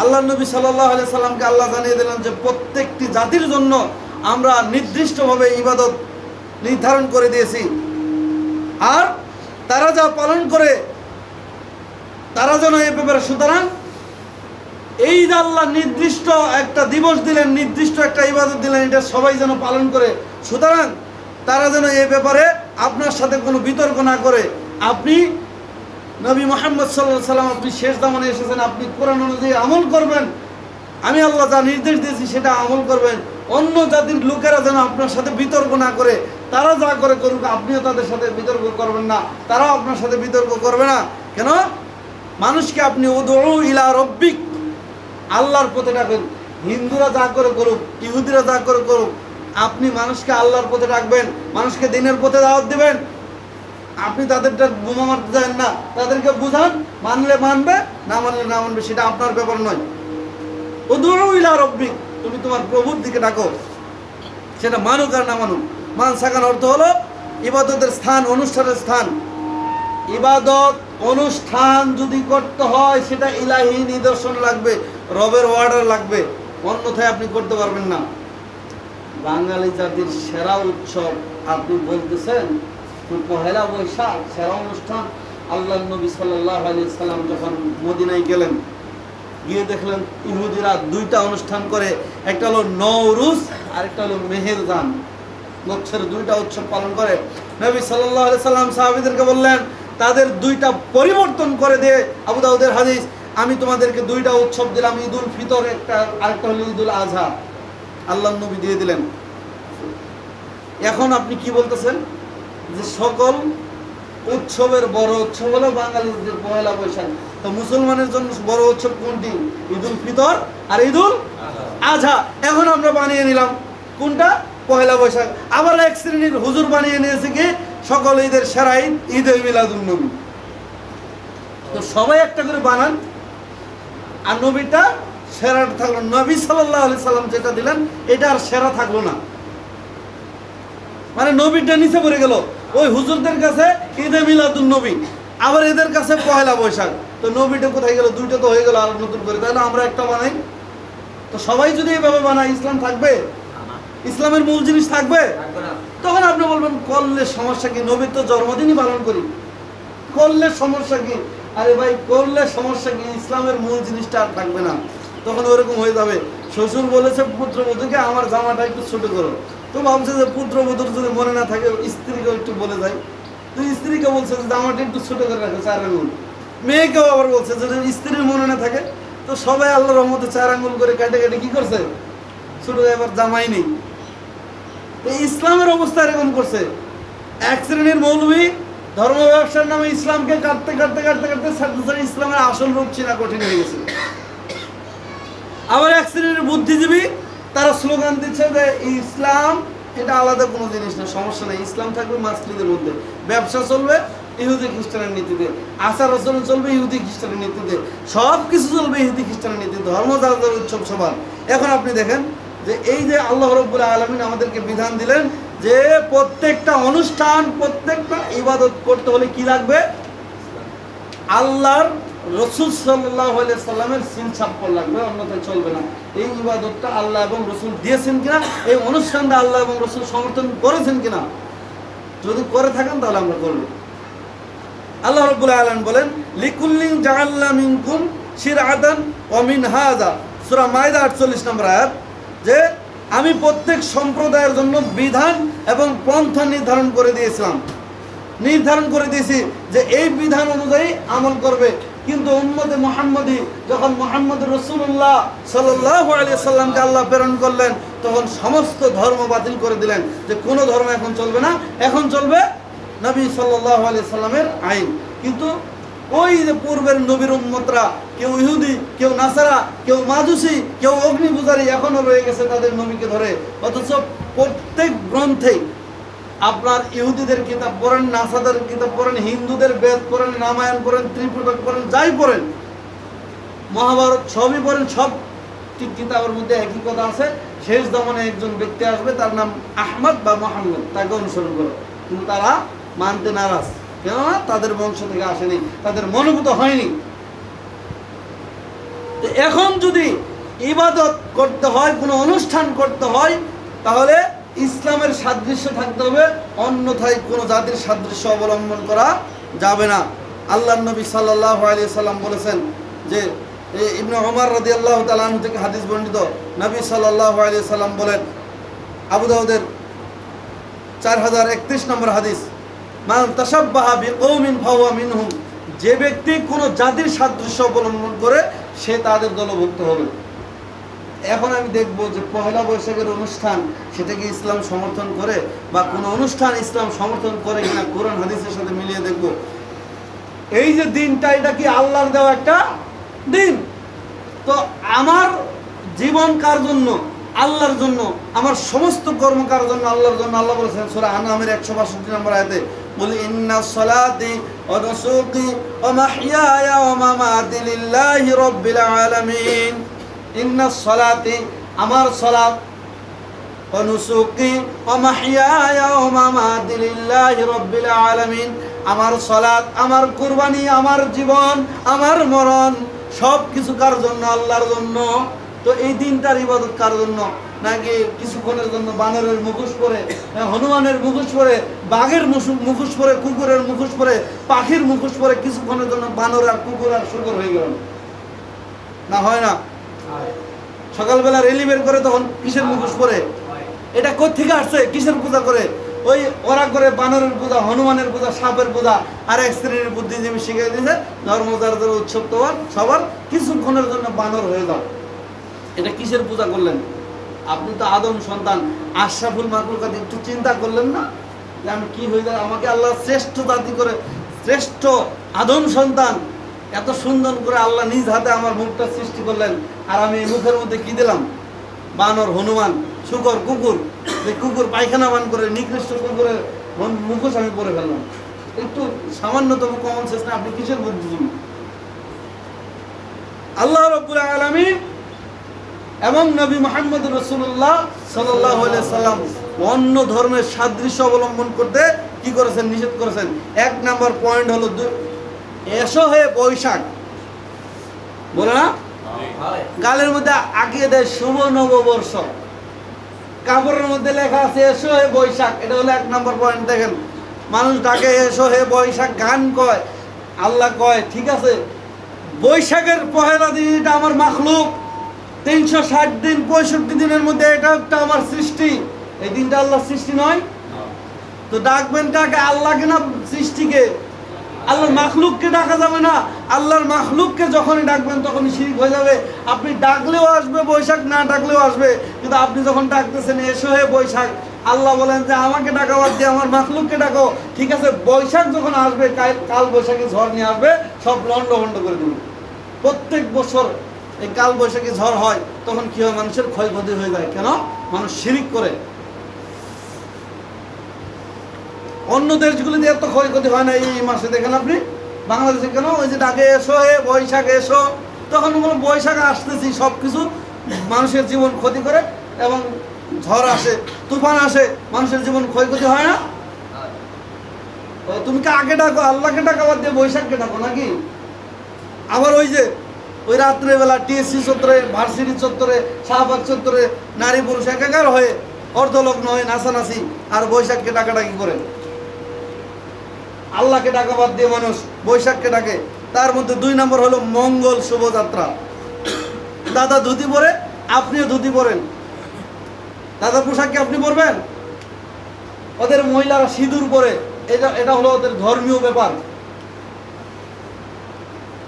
S1: আল্লাহ নবী সাল্লাল্লাহু আলাইহি সাল্লামকে আল্লাহ জানিয়ে দিলেন যে প্রত্যেকটি জাতির জন্য আমরা নির্দিষ্টভাবে ইবাদত নির্ধারণ করে দিয়েছি, আর তারা যা পালন করে তারা যেন এই ব্যাপারে, সুতরাং এই যে আল্লাহ নির্দিষ্ট একটা দিবস দিলেন, নির্দিষ্ট একটা ইবাদত দিলেন, এটা সবাই যেন পালন করে। সুতরাং তারা যেন এই ব্যাপারে আপনার সাথে কোনো বিতর্ক না করে। আপনি নবী মুহাম্মদ সাল্লাল্লাহু আলাইহি সাল্লাম, আপনি শেষ জামানে এসেছেন, আপনি কোরআন অনুযায়ী আমল করবেন, আমি আল্লাহ যা নির্দেশ দিয়েছি সেটা আমল করবেন। অন্য জাতির লোকেরা যেন আপনার সাথে বিতর্ক না করে। তারা যা করে করুক, আপনিও তাদের সাথে বিতর্ক করবেন না, তারাও আপনার সাথে বিতর্ক করবে না। কেন? মানুষকে আপনি উদউ ইলা রব্বিক, আল্লাহর পথে ডাকবেন। হিন্দুরা যা করে করুক, ইহুদিরা যা করে করুক, আপনি মানুষকে আল্লাহর পথে ডাকবেন, মানুষকে দিনের পথে দাওয়াত দিবেন। আপনি তাদেরটা বোমা মারতে যান না, তাদেরকে বুঝান, মানলে মানবে, না মানলে না মানবে, সেটা আপনার ব্যাপার নয়। উদউ ইলা রব্বিক, তুমি তোমার প্রভুর দিকে ডাকো, সেটা মানুক আর না মানুক। মানসাকান অর্থ হলো ইবাদতের স্থান, অনুষ্ঠানের স্থান। ইবাদত অনুষ্ঠান যদি করতে হয় সেটা ইলাহি নিদর্শন লাগবে, রবের অর্ডার লাগবে, অন্যথায় আপনি করতে পারবেন না। বাঙালি জাতির সেরা উৎসব আপনি বলতেছেন পহেলা বৈশাখ, সেরা অনুষ্ঠান। আল্লাহ নবী সাল্লাল্লাহু আলাইহি সাল্লাম যখন মদিনায় গেলেন, গিয়ে দেখলেন ইহুদিরা 2টা অনুষ্ঠান করে, একটা হলো নওরুজ আর একটা হলো মেহেরজান, বছরে 2টা উৎসব পালন করে। নবী সাল্লাল্লাহু আলাইহি সাল্লাম সাহাবীদেরকে বললেন তাদের 2টা পরিবর্তন করে দিয়ে, আবু দাউদের হাদিস, আমি তোমাদেরকে 2টা উৎসব দিলাম, ঈদুল ফিতর একটা, আরেকটা হলো ঈদুল আজহা, আল্লাহ নবী দিয়ে দিলেন। এখন আপনি কি বলতেছেন যে সকল উৎসবের বড় উৎসব হলো বাঙালিদের পহেলা বৈশাখ। তো মুসলমানের জন্য বড় উৎসব কোনটি? ঈদুল ফিতর আর ঈদুল আজহা। এখন আমরা বানিয়ে নিলাম কোনটা? পহেলা বৈশাখ। আবার এক শ্রেণীর হুজুর বানিয়ে নিয়েছে কি সকল ঈদের সেরা ঈদ, ঈদে মিলাদুন নবী। তো সবাই একটা করে বানান, আর নবীটা সেরাটা থাকলো। নবী সাল্লাল্লাহু আলাইহি সাল্লাম যেটা দিলেন এটা আর সেরা থাকলো না, মানে নবীটা নিচে পড়ে গেল। ওই হুজুরদের কাছে ঈদে মিলাদুন নবী, আবার এদের কাছে পহেলা বৈশাখ। তো নবীটা কোথায় গেল? 2টা তো হয়ে গেল, আর নতুন করে। তাহলে আমরা একটা বানাই। তো সবাই যদি এইভাবে বানায়, ইসলাম থাকবে? ইসলামের মূল জিনিস থাকবে? তখন আপনি বলবেন করলে সমস্যা কি? নবীর তো জন্মদিনই পালন করি, করলে সমস্যা কি? আরে ভাই, করলে সমস্যা কি? ইসলামের মূল জিনিসটা আর থাকবে না। তখন ওরকম হয়ে যাবে, শ্বশুর বলেছে পুত্রবধূকে আমার জামাটা একটু ছোট করো, তো ভাবছে যে পুত্রবধূর যদি মনে না থাকে স্ত্রীকেও একটু বলে যায়, তো স্ত্রীকে বলছে যে জামাটা একটু ছোট করে রাখো 4 আঙুল। মেয়েকেও আবার বলছে যদি স্ত্রীর মনে না থাকে, তো সবাই আল্লাহর রহমতে 4 আঙুল করে কেটে কেটে কি করছে? ছোট, এবার জামাই নেই। তো ইসলামের অবস্থা এরকম করছে। এক শ্রেণীর মৌলবী ধর্ম ব্যবসার নামে ইসলামকে কাটতে কাটতে কাটতে কাটতে ছাড়তে ইসলামের আসল রূপ চেনা কঠিন হয়ে গেছে। আবার এক শ্রেণীর বুদ্ধিজীবী, তারা স্লোগান দিচ্ছে যে ইসলাম এটা আলাদা কোনো জিনিস না, সমস্যা নেই, ইসলাম থাকবে মাসজিদের মধ্যে, ব্যবসা চলবে ইহুদি খ্রিস্টানের নীতিতে, আচার আচরণ চলবে ইহুদি খ্রিস্টানের নীতিতে, সব কিছু চলবে ইহুদি খ্রিস্টানের নীতিতে, ধর্ম যাদের উৎসব সবার। এখন আপনি দেখেন যে এই যে আল্লাহ রাব্বুল আলামিন আমাদেরকে বিধান দিলেন যে প্রত্যেকটা অনুষ্ঠান, প্রত্যেকটা ইবাদত করতে হলে কি লাগবে? আল্লাহর রসুল সাল্লাল্লাহু আলাইহি সাল্লামের সিল ছাপ্পর লাগবে, অন্যথায় চলবে না। এই ইবাদতটা আল্লাহ এবং রসুল দিয়েছেন কিনা, এই অনুষ্ঠানটা আল্লাহ এবং রসুল সমর্থন করেছেন কিনা, যদি করে থাকেন তাহলে আমরা করব। আল্লাহ রাব্বুল আলামিন বলেন লিকুল্লিন জাআলনা মিনকুম শিরআতান ওয়া মিনহাজা, সূরা মাইদা 48 নম্বর আয়াত, যে আমি প্রত্যেক সম্প্রদায়ের জন্য বিধান এবং পন্থা নির্ধারণ করে দিয়েছি যে এই বিধান অনুযায়ী আমল করবে। কিন্তু উম্মতে মুহাম্মদী যখন মুহাম্মদ রাসূলুল্লাহ সাল্লাল্লাহু আলাইহি সাল্লামকে আল্লাহ প্রেরণ করলেন, তখন সমস্ত ধর্ম বাতিল করে দিলেন, যে কোনো ধর্ম এখন চলবে না, এখন চলবে নবী সাল্লাল্লাহু আলাইহি সাল্লামের আইন। কিন্তু ওই যে পূর্বের নবীর উম্মতরা, কেউ ইহুদি, কেউ নাসারা, কেউ মাজুসি, কেউ অগ্নি পূজারী এখনো রয়ে গেছে তাদের নবীকে ধরে। অথচ প্রত্যেক গ্রন্থে আপনার ইহুদিদের কিতাব পড়েন, নাসাদের কিতাব পড়েন, হিন্দুদের বেদ পড়েন, রামায়ণ পড়েন, ত্রিপিটক পড়েন, যাই পড়েন, মহাভারত সবই পড়েন, সব কিতাবের মধ্যে একই কথা আছে, শেষ জমানে একজন ব্যক্তি আসবে, তার নাম আহমদ বা মোহাম্মদ, তাকে অনুসরণ করো। কিন্তু তারা মানতে নারাজ, কেননা তাদের বংশ থেকে আসেনি, তাদের মনোভূত হয়নি। এখন যদি ইবাদত করতে হয়, কোনো অনুষ্ঠান করতে হয়, তাহলে ইসলামের সাদৃশ্য থাকতে হবে, অন্যথায় কোনো জাতির সাদৃশ্য অবলম্বন করা যাবে না। আল্লাহর নবী সাল্লাল্লাহু আলাইহি সাল্লাম বলেছেন যে, ইবনে ওমর রাদিয়াল্লাহু তাআলা আনহু থেকে হাদিস বর্ণিত, নবী সাল্লাল্লাহু আলাইহি সাল্লাম বলেন, আবু দাউদের 4031 নম্বর হাদিস, মান তাশাব্বাহা বিকওমিন ফাহুয়া মিনহুম, যে ব্যক্তি কোনো জাতির সাদৃশ্য অবলম্বন করে সে তাদের দলভুক্ত হবে। এখন আমি দেখব যে পহেলা বৈশাখের অনুষ্ঠান সেটা কি ইসলাম সমর্থন করে, বা কোনো অনুষ্ঠান ইসলাম সমর্থন করে কিনা কোরআন হাদিসের সাথে মিলিয়ে দেখব। এই যে দিনটা, এটা কি আল্লাহর দেওয়া একটা দিন। তো আমার জীবন কার জন্য? আল্লাহর জন্য। আমার সমস্ত কর্ম কার জন্য? আল্লাহর জন্য। আল্লাহ বলেছেন সূরা আনআমের 162 নম্বর আয়াতে, বলি ইন্নাস সালাতি ওয়া নুসুকি ওয়া মাহইয়ায়া ওয়া মামাতি লিল্লাহি রাব্বিল আলামিন। ইন্নাস সালাতি, আমার সালাত, ওয়া নুসুকি ওয়া মাহইয়ায়া ওয়া মামাতি লিল্লাহি রাব্বিল আলামিন, আমার সালাত, আমার কুরবানি, আমার জীবন, আমার মরণ সব কিছু কার জন্য? আল্লাহর জন্য। তো এই দিনটার ইবাদত কার জন্য? নাকি কিছুক্ষণের জন্য বানরের মুখোশ পরে, হনুমানের মুখোশ পরে, বাঘের মুখোশ পরে, কুকুরের মুখোশ পরে, পাখির মুখোশ পরে কিছুক্ষণের জন্য বানর আর কুকুর আর শুকর হয়ে গেল না? হয় না? সকালবেলা রেলি বের করে তখন কিসের মুখোশ পরে? এটা কোত্থেকে আসছে? কিসের পূজা করে? ওই ওরা করে বানরের পূজা, হনুমানের পূজা, সাপের পূজা। আর এক শ্রেণীর বুদ্ধিজীবী শিখিয়ে দিয়েছে ধর্মযাজকের উৎসব তোমার সবার কিছুক্ষণের জন্য বানর হয়ে যাও। এটা কিসের পূজা করলেন? আপনি তো আদম সন্তান, আশরাফুল মাখলুকাত, একটু চিন্তা করলেন না যে আমি কি হয়ে যায়? আমাকে আল্লাহ শ্রেষ্ঠ জাতি করে, শ্রেষ্ঠ আদম সন্তান, এত সুন্দর করে আল্লাহ নিজ হাতে আমার মুখটা সৃষ্টি করলেন, আর আমি এই মুখের মধ্যে কি দিলাম? বানর, হনুমান, শুকর, কুকুর। যে কুকুর পায়খানা বান করে, নিকৃষ্ট কুকুরের মুখোশ আমি পরে ফেললাম। একটু সামান্যতম কমন সেন্স না? আপনি কিসের বুদ্ধিজীবী? আল্লাহ রাব্বুল আলামিন এবং নবী মুহাম্মদ রাসূলুল্লাহ সাল্লাল্লাহু আলাইহি সাল্লাম অন্য ধর্মের সাদৃশ্য অবলম্বন করতে কি করেছেন? নিষেধ করেছেন। এক নাম্বার পয়েন্ট হলো এসো হে বৈশাখ, বলে না? গালের মধ্যে আঁকিয়ে দেয় শুভ নববর্ষ, কাপড়ের মধ্যে লেখা আছে এসো হে বৈশাখ। এটা হলো এক নাম্বার পয়েন্ট। দেখেন, মানুষ ডাকে এসো হে বৈশাখ, গান কয়, আল্লাহ কয় ঠিক আছে বৈশাখের পহেলা দিন, এটা আমার মাখলুক, 360 দিন 65 দিনের মধ্যে এটা একটা আমার সৃষ্টি। এই দিনটা আল্লাহর সৃষ্টি নয়? তো ডাকবেন কাকে? আল্লাহকে না সৃষ্টিকে? আল্লাহর মাখলুককে ডাকা যাবে না। আল্লাহর মাখলুককে যখনই ডাকবেন তখনই শিরক হয়ে যাবে। আপনি ডাকলেও আসবে বৈশাখ, না ডাকলেও আসবে, কিন্তু আপনি যখন ডাকতেছেন এসো হে বৈশাখ, আল্লাহ বলেন যে আমাকে ডাকা বাদ দিয়ে আমার মাখলুককে ডাকো। ঠিক আছে, বৈশাখ যখন আসবে, কাল বৈশাখী ঝড় নিয়ে আসবে, সব লন্ডভন্ড করে দেবে। প্রত্যেক বছর এই কাল বৈশাখী ঝড় হয়, তখন কি হয়? মানুষের ক্ষয়ক্ষতি হয়ে যায়। কেন? মানুষ শিরিক করে। অন্য দেশগুলিতে এত ক্ষয়ক্ষতি হয় না এই মাসে। দেখেন আপনি বাংলাদেশে কেন ওই যে ডাকে এসো হে বৈশাখ এসো, তখন বলো বৈশাখ আসতেছি, সব কিছু মানুষের জীবন ক্ষতি করে, এবং ঝড় আসে, তুফান আসে, মানুষের জীবন ক্ষয়ক্ষতি হয় না? তুমি কাকে ডাকো? আল্লাহকে ডাকা বাদ দিয়ে বৈশাখকে ডাকো নাকি? আবার ওই যে ওই রাত্রেবেলা টিএসসি চত্বরে, ভার্সিটি চত্বরে, শাহবাগ চত্বরে নারী পুরুষ একাকার হয়ে অর্ধলগ্ন হয়ে নাচানাচি আর বৈশাখকে ডাকাডাকি করে। আল্লাহকে ডাকা বাদ দিয়ে মানুষ বৈশাখকে ডাকে। তার মধ্যে 2 নম্বর হলো মঙ্গল শোভাযাত্রা। দাদা ধুতি পরে, আপনিও ধুতি পরেন। দাদা পোশাককে আপনি পরবেন? ওদের মহিলারা সিঁদুর পরে, এটা হলো ওদের ধর্মীয় ব্যাপার।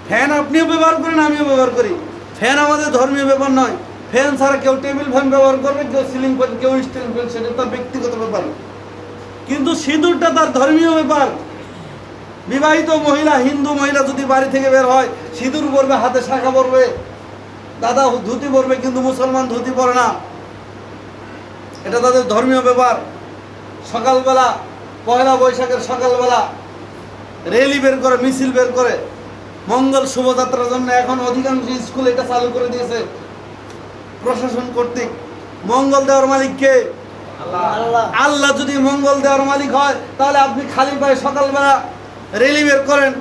S1: ফ্যান আপনিও ব্যবহার করেন, আমিও ব্যবহার করি। ফ্যান আমাদের ধর্মীয় ব্যাপার নয়। ফ্যান ছাড়া কেউ টেবিল ফ্যান ব্যবহার করবে, কেউ সিলিং ফ্যান, কেউ স্টিল ফ্যান, সেটা তার ব্যক্তিগত ব্যাপার। কিন্তু সিঁদুরটা তার ধর্মীয় ব্যাপার। বিবাহিত মহিলা, হিন্দু মহিলা যদি বাড়ি থেকে বের হয়, সিঁদুর পরবে, হাতে শাখা পরবে, দাদা ধুতি পরবে, কিন্তু মুসলমান ধুতি পরে না। এটা তাদের ধর্মীয় ব্যাপার। সকালবেলা, পয়লা বৈশাখের সকালবেলা র্যালি বের করে, মিছিল বের করে মঙ্গল শোভাযাত্রার জন্য। এখন অধিকাংশ স্কুল এটা চালু করে দিয়েছে প্রশাসন কর্তৃক। মঙ্গল দেওয়ার মালিক কে? আল্লাহ। আল্লাহ যদি মঙ্গল দেওয়ার মালিক হয়, তাহলে আপনি খালি পায়ে সকালবেলা র্যালি বের করেন,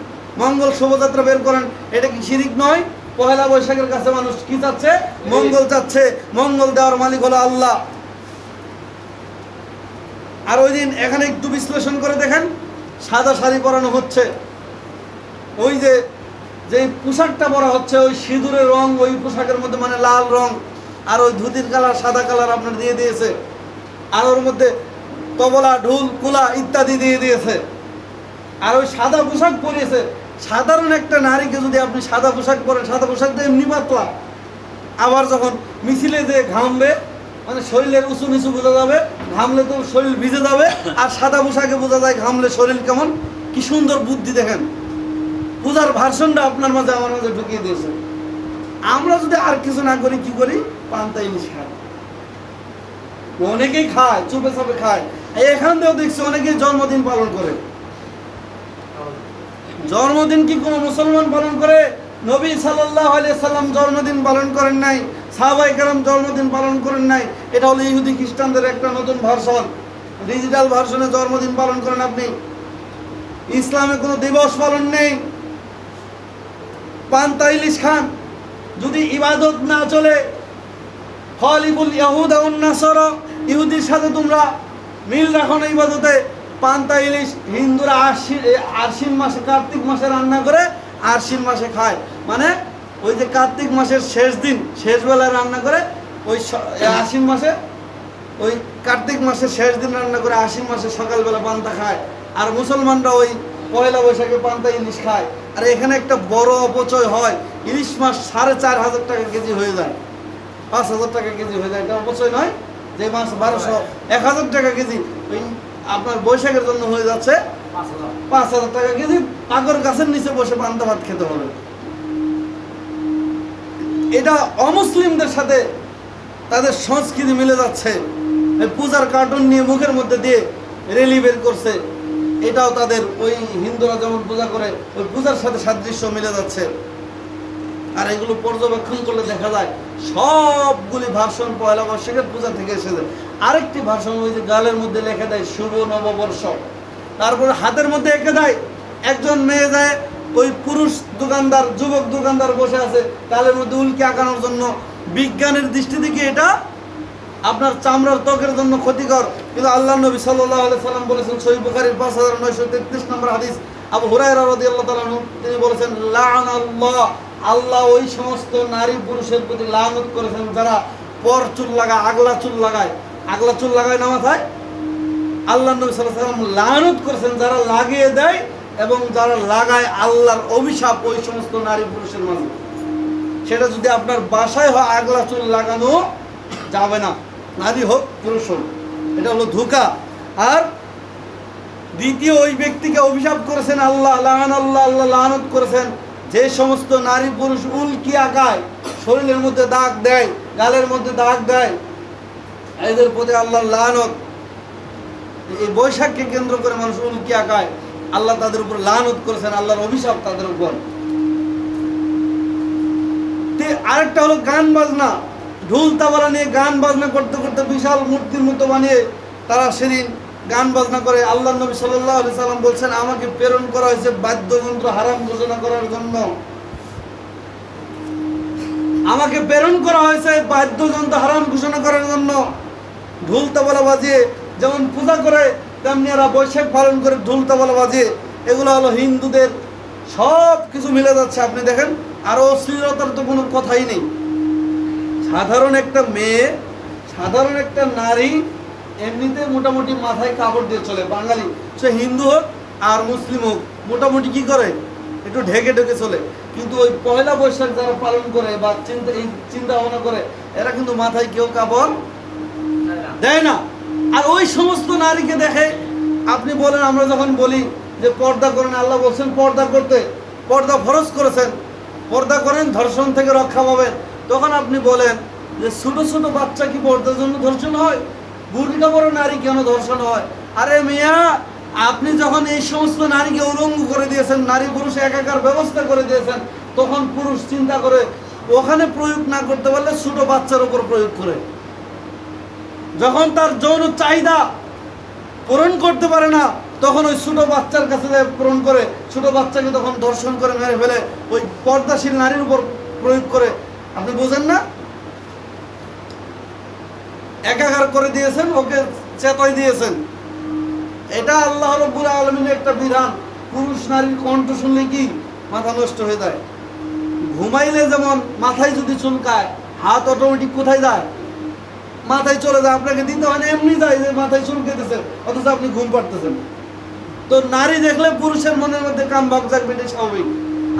S1: মঙ্গল শোভাযাত্রা বের করেন, এটা কি শিরিক নয়? পয়লা বৈশাখের কাছে মানুষ কি চাচ্ছে? মঙ্গল চাচ্ছে। মঙ্গল দেওয়ার মালিক হলো আল্লাহ। আর ওই দিন এখানে একটু বিশ্লেষণ করে দেখেন, সাদা শাড়ি পরানো হচ্ছে, ওই যে পোশাকটা পরা হচ্ছে, ওই সিঁদুরের রং ওই পোশাকের মধ্যে, মানে লাল রং, আর ওই ধুতির কালার সাদা কালার আপনার দিয়ে দিয়েছে, আর ওর মধ্যে তবলা, ঢোল, কুলা ইত্যাদি দিয়ে দিয়েছে, আর ওই সাদা পোশাক পরিয়েছে। সাধারণ একটা নারীকে যদি আপনি সাদা পোশাক পরেন, সাদা পোশাক তো এমনি পাতলা, আবার যখন মিছিলে যে ঘামবে, মানে শরীরের উঁচু নিচু বোঝা যাবে, ঘামলে তো শরীর ভিজে যাবে, আর সাদা পোশাকে বোঝা যায় ঘামলে শরীর কেমন। কি সুন্দর বুদ্ধি দেখেন, পূজার ভার্সনটা আপনার মাঝে আমার মাঝে ঢুকিয়ে দিয়েছে। আমরা যদি আর কিছু না করি, কি করি? পান্তা ইলিশ খাই। অনেকেই খায়, চুপে চাপে খায়। এখান থেকেও দেখছি অনেকেই জন্মদিন পালন করে। জন্মদিন কি কোনো মুসলমান পালন করে? নবী সাল্লাল্লাহু আলাইহি সাল্লাম জন্মদিন পালন করেন নাই, সাহাবায়ে কেরাম জন্মদিন পালন করেন নাই। এটা হলো ইহুদি খ্রিস্টানদের একটা নতুন ভার্সন, ডিজিটাল ভার্সনে জন্মদিন পালন করেন আপনি। ইসলামে কোনো দিবস পালন নেই। পান্তা ইলিশ খান, যদি ইবাদত না চলে, খালিফুল ইয়াহুদা ওয়ান নাসারা, ইহুদির সাথে তোমরা মিল রাখো না ইবাদতে। পান্তা ইলিশ হিন্দুরা আশ্বিন মাসে, কার্তিক মাসে রান্না করে আশ্বিন মাসে খায়, মানে ওই যে কার্তিক মাসের শেষ দিন, শেষ বেলায় রান্না করে, ওই আশ্বিন মাসে, ওই কার্তিক মাসের শেষ দিন রান্না করে আশ্বিন মাসে সকালবেলা পান্তা খায়। আর মুসলমানরা ওই পয়লা বৈশাখে পান্তা ইলিশ খায়। আর এখানে একটা বড় অপচয় হয়, ইলিশ মাছ 4,500 টাকা কেজি হয়ে যায়, 5,000 টাকা কেজি হয়ে যায়। এটা অপচয় নয়? যে মাছ 1200, 1,000 টাকা কেজি, ওই আপনার বৈশাখের জন্য হয়ে যাচ্ছে 5,000 টাকা কেজি। পাগর গাছের নিচে বসে পান্তা ভাত খেতে হবে। এটা অমুসলিমদের সাথে তাদের সংস্কৃতি মিলে যাচ্ছে। পূজার কার্টুন নিয়ে মুখের মধ্যে দিয়ে রেলি বের করছে, এটাও তাদের ওই হিন্দুরা যেমন পূজা করে ওই পূজার সাথে সাদৃশ্য মিলে যাচ্ছে। আর এগুলো পর্যবেক্ষণ করলে দেখা যায় সবগুলি ভার্সন পয়লা বৈশাখের পূজা থেকে এসেছে। আরেকটি ভার্সন ওই যে গালের মধ্যে লেখা দেয় শুভ নববর্ষ, তারপরে হাতের মধ্যে এঁকে দেয়। একজন মেয়ে যায়, ওই পুরুষ দোকানদার, যুবক দোকানদার বসে আছে, গালের মধ্যে উল্কি আঁকানোর জন্য। বিজ্ঞানের দৃষ্টি থেকে এটা আপনার চামড়ার ত্বকের জন্য ক্ষতিকর, কিন্তু আল্লাহ নবী সাল্লাল্লাহু আলাইহি সাল্লাম বলেছেন, সহিহ বুখারীর 5933 নম্বর হাদিস, আবু হুরায়রা রাদিয়াল্লাহু তাআলা আনহু তিনি বলেছেন, লাআনাল্লাহ, আল্লাহ ওই সমস্ত নারী পুরুষের প্রতি লানত করেছেন যারা পর চুল লাগায়, আগলা চুল লাগায়। আগলা চুল লাগায় না মাথায়? আল্লাহ নবী সাল্লাল্লাহু আলাইহি সাল্লাম লানত করেছেন যারা লাগিয়ে দেয় এবং যারা লাগায়। আল্লাহর অভিশাপ ওই সমস্ত নারী পুরুষের মাঝে। সেটা যদি আপনার বাসায় হয়, আগলা চুল লাগানো যাবে না, নারী হোক পুরুষ হোক। এটা হলো ধোঁকা। আর দ্বিতীয়, ওই ব্যক্তিকে অভিশাপ করেছেন আল্লাহ, লাআনাল্লাহ, আল্লাহ লানত করেছেন যে সমস্ত নারী পুরুষ উল্কি আঁকায়, শরীরের মধ্যে দাগ দেয়, গালের মধ্যে দাগ দেয়, এদের প্রতি আল্লাহর লানত। এই বৈশাখকে কেন্দ্র করে মানুষ উল্কি আঁকায়, আল্লাহ তাদের উপর লানত করেছেন, আল্লাহর অভিশাপ তাদের উপর। আরেকটা হলো গান বাজনা, ঢোল তাবলা নিয়ে গান বাজনা করতে করতে বিশাল মূর্তির মতো বানিয়ে তারা সেদিন গান বাজনা করে। আল্লাহ নবী সাল্লাল্লাহু আলাইহি সাল্লাম বলছেন, আমাকে প্রেরণ করা হয়েছে বাদ্যযন্ত্র হারাম ঘোষণা করার জন্য। আমাকে প্রেরণ করা হয়েছে বাদ্যযন্ত্র হারাম ঘোষণা করার জন্য। ঢোল তাবলা বাজিয়ে যেমন পূজা করে, তেমনি এরা বৈশাখ পালন করে ঢোল তাবলা বাজিয়ে। এগুলো হলো হিন্দুদের সব কিছু মিলে যাচ্ছে। আপনি দেখেন, আরও অশ্লীলতার তো কোনো কথাই নেই। সাধারণ একটা মেয়ে, সাধারণ একটা নারী এমনিতে মোটামুটি মাথায় কাপড় দিয়ে চলে, বাঙালি সে হিন্দু হোক আর মুসলিম হোক, মোটামুটি কি করে, একটু ঢেকে ঢেকে চলে। কিন্তু ওই পয়লা বৈশাখ যারা পালন করে বা চিন্তা ভাবনা করে, এরা কিন্তু মাথায় কেউ কাপড় দেয় না। আর ওই সমস্ত নারীকে দেখে আপনি বলেন, আমরা যখন বলি যে পর্দা করেন, আল্লাহ বলছেন পর্দা করতে, পর্দা ফরজ করেছেন, পর্দা করেন ধর্ষণ থেকে রক্ষা পাবেন। তখন আপনি বলেন যে ছোট ছোট বাচ্চা কি পর্দার জন্য ধর্ষণ হয়? বুরকা বড় নারী কেন ধর্ষণ হয়? আরে মিয়া, আপনি যখন এই সমস্ত নারীকে উলঙ্গ করে দিয়েছেন, নারী পুরুষ একাকার ব্যবস্থা করে দিয়েছেন, তখন পুরুষ চিন্তা করে ওখানে প্রয়োগ না করতে পারলে ছোট বাচ্চার উপর প্রয়োগ করে। যখন তার যৌন চাহিদা পূরণ করতে পারে না, তখন ওই ছোট বাচ্চার কাছে পূরণ করে, ছোট বাচ্চাকে তখন ধর্ষণ করে মেরে ফেলে ওই পর্দাশীল নারীর উপর প্রয়োগ করে। আপনি বোঝেন না? একাকার করে দিয়েছেন, ওকে চেতাই দিয়েছেন। এটা আল্লাহ রাব্বুল আলামিনের একটা বিধান। পুরুষ নারীর কণ্ঠ শুনলে কি মাথা নষ্ট হয়ে যায়? ঘুমাইলে যেমন মাথায় যদি চুলকায়, হাত অটোমেটিক কোথায় যায়? মাথায় চলে যায়। আপনাকে দিতে হয় না, এমনি যায় যে মাথায় চুলকেতেছে, অথচ আপনি ঘুম পাড়তেছেন। তো নারী দেখলে পুরুষের মনের মধ্যে কাম ভাব জাগবে, এটাই স্বাভাবিক।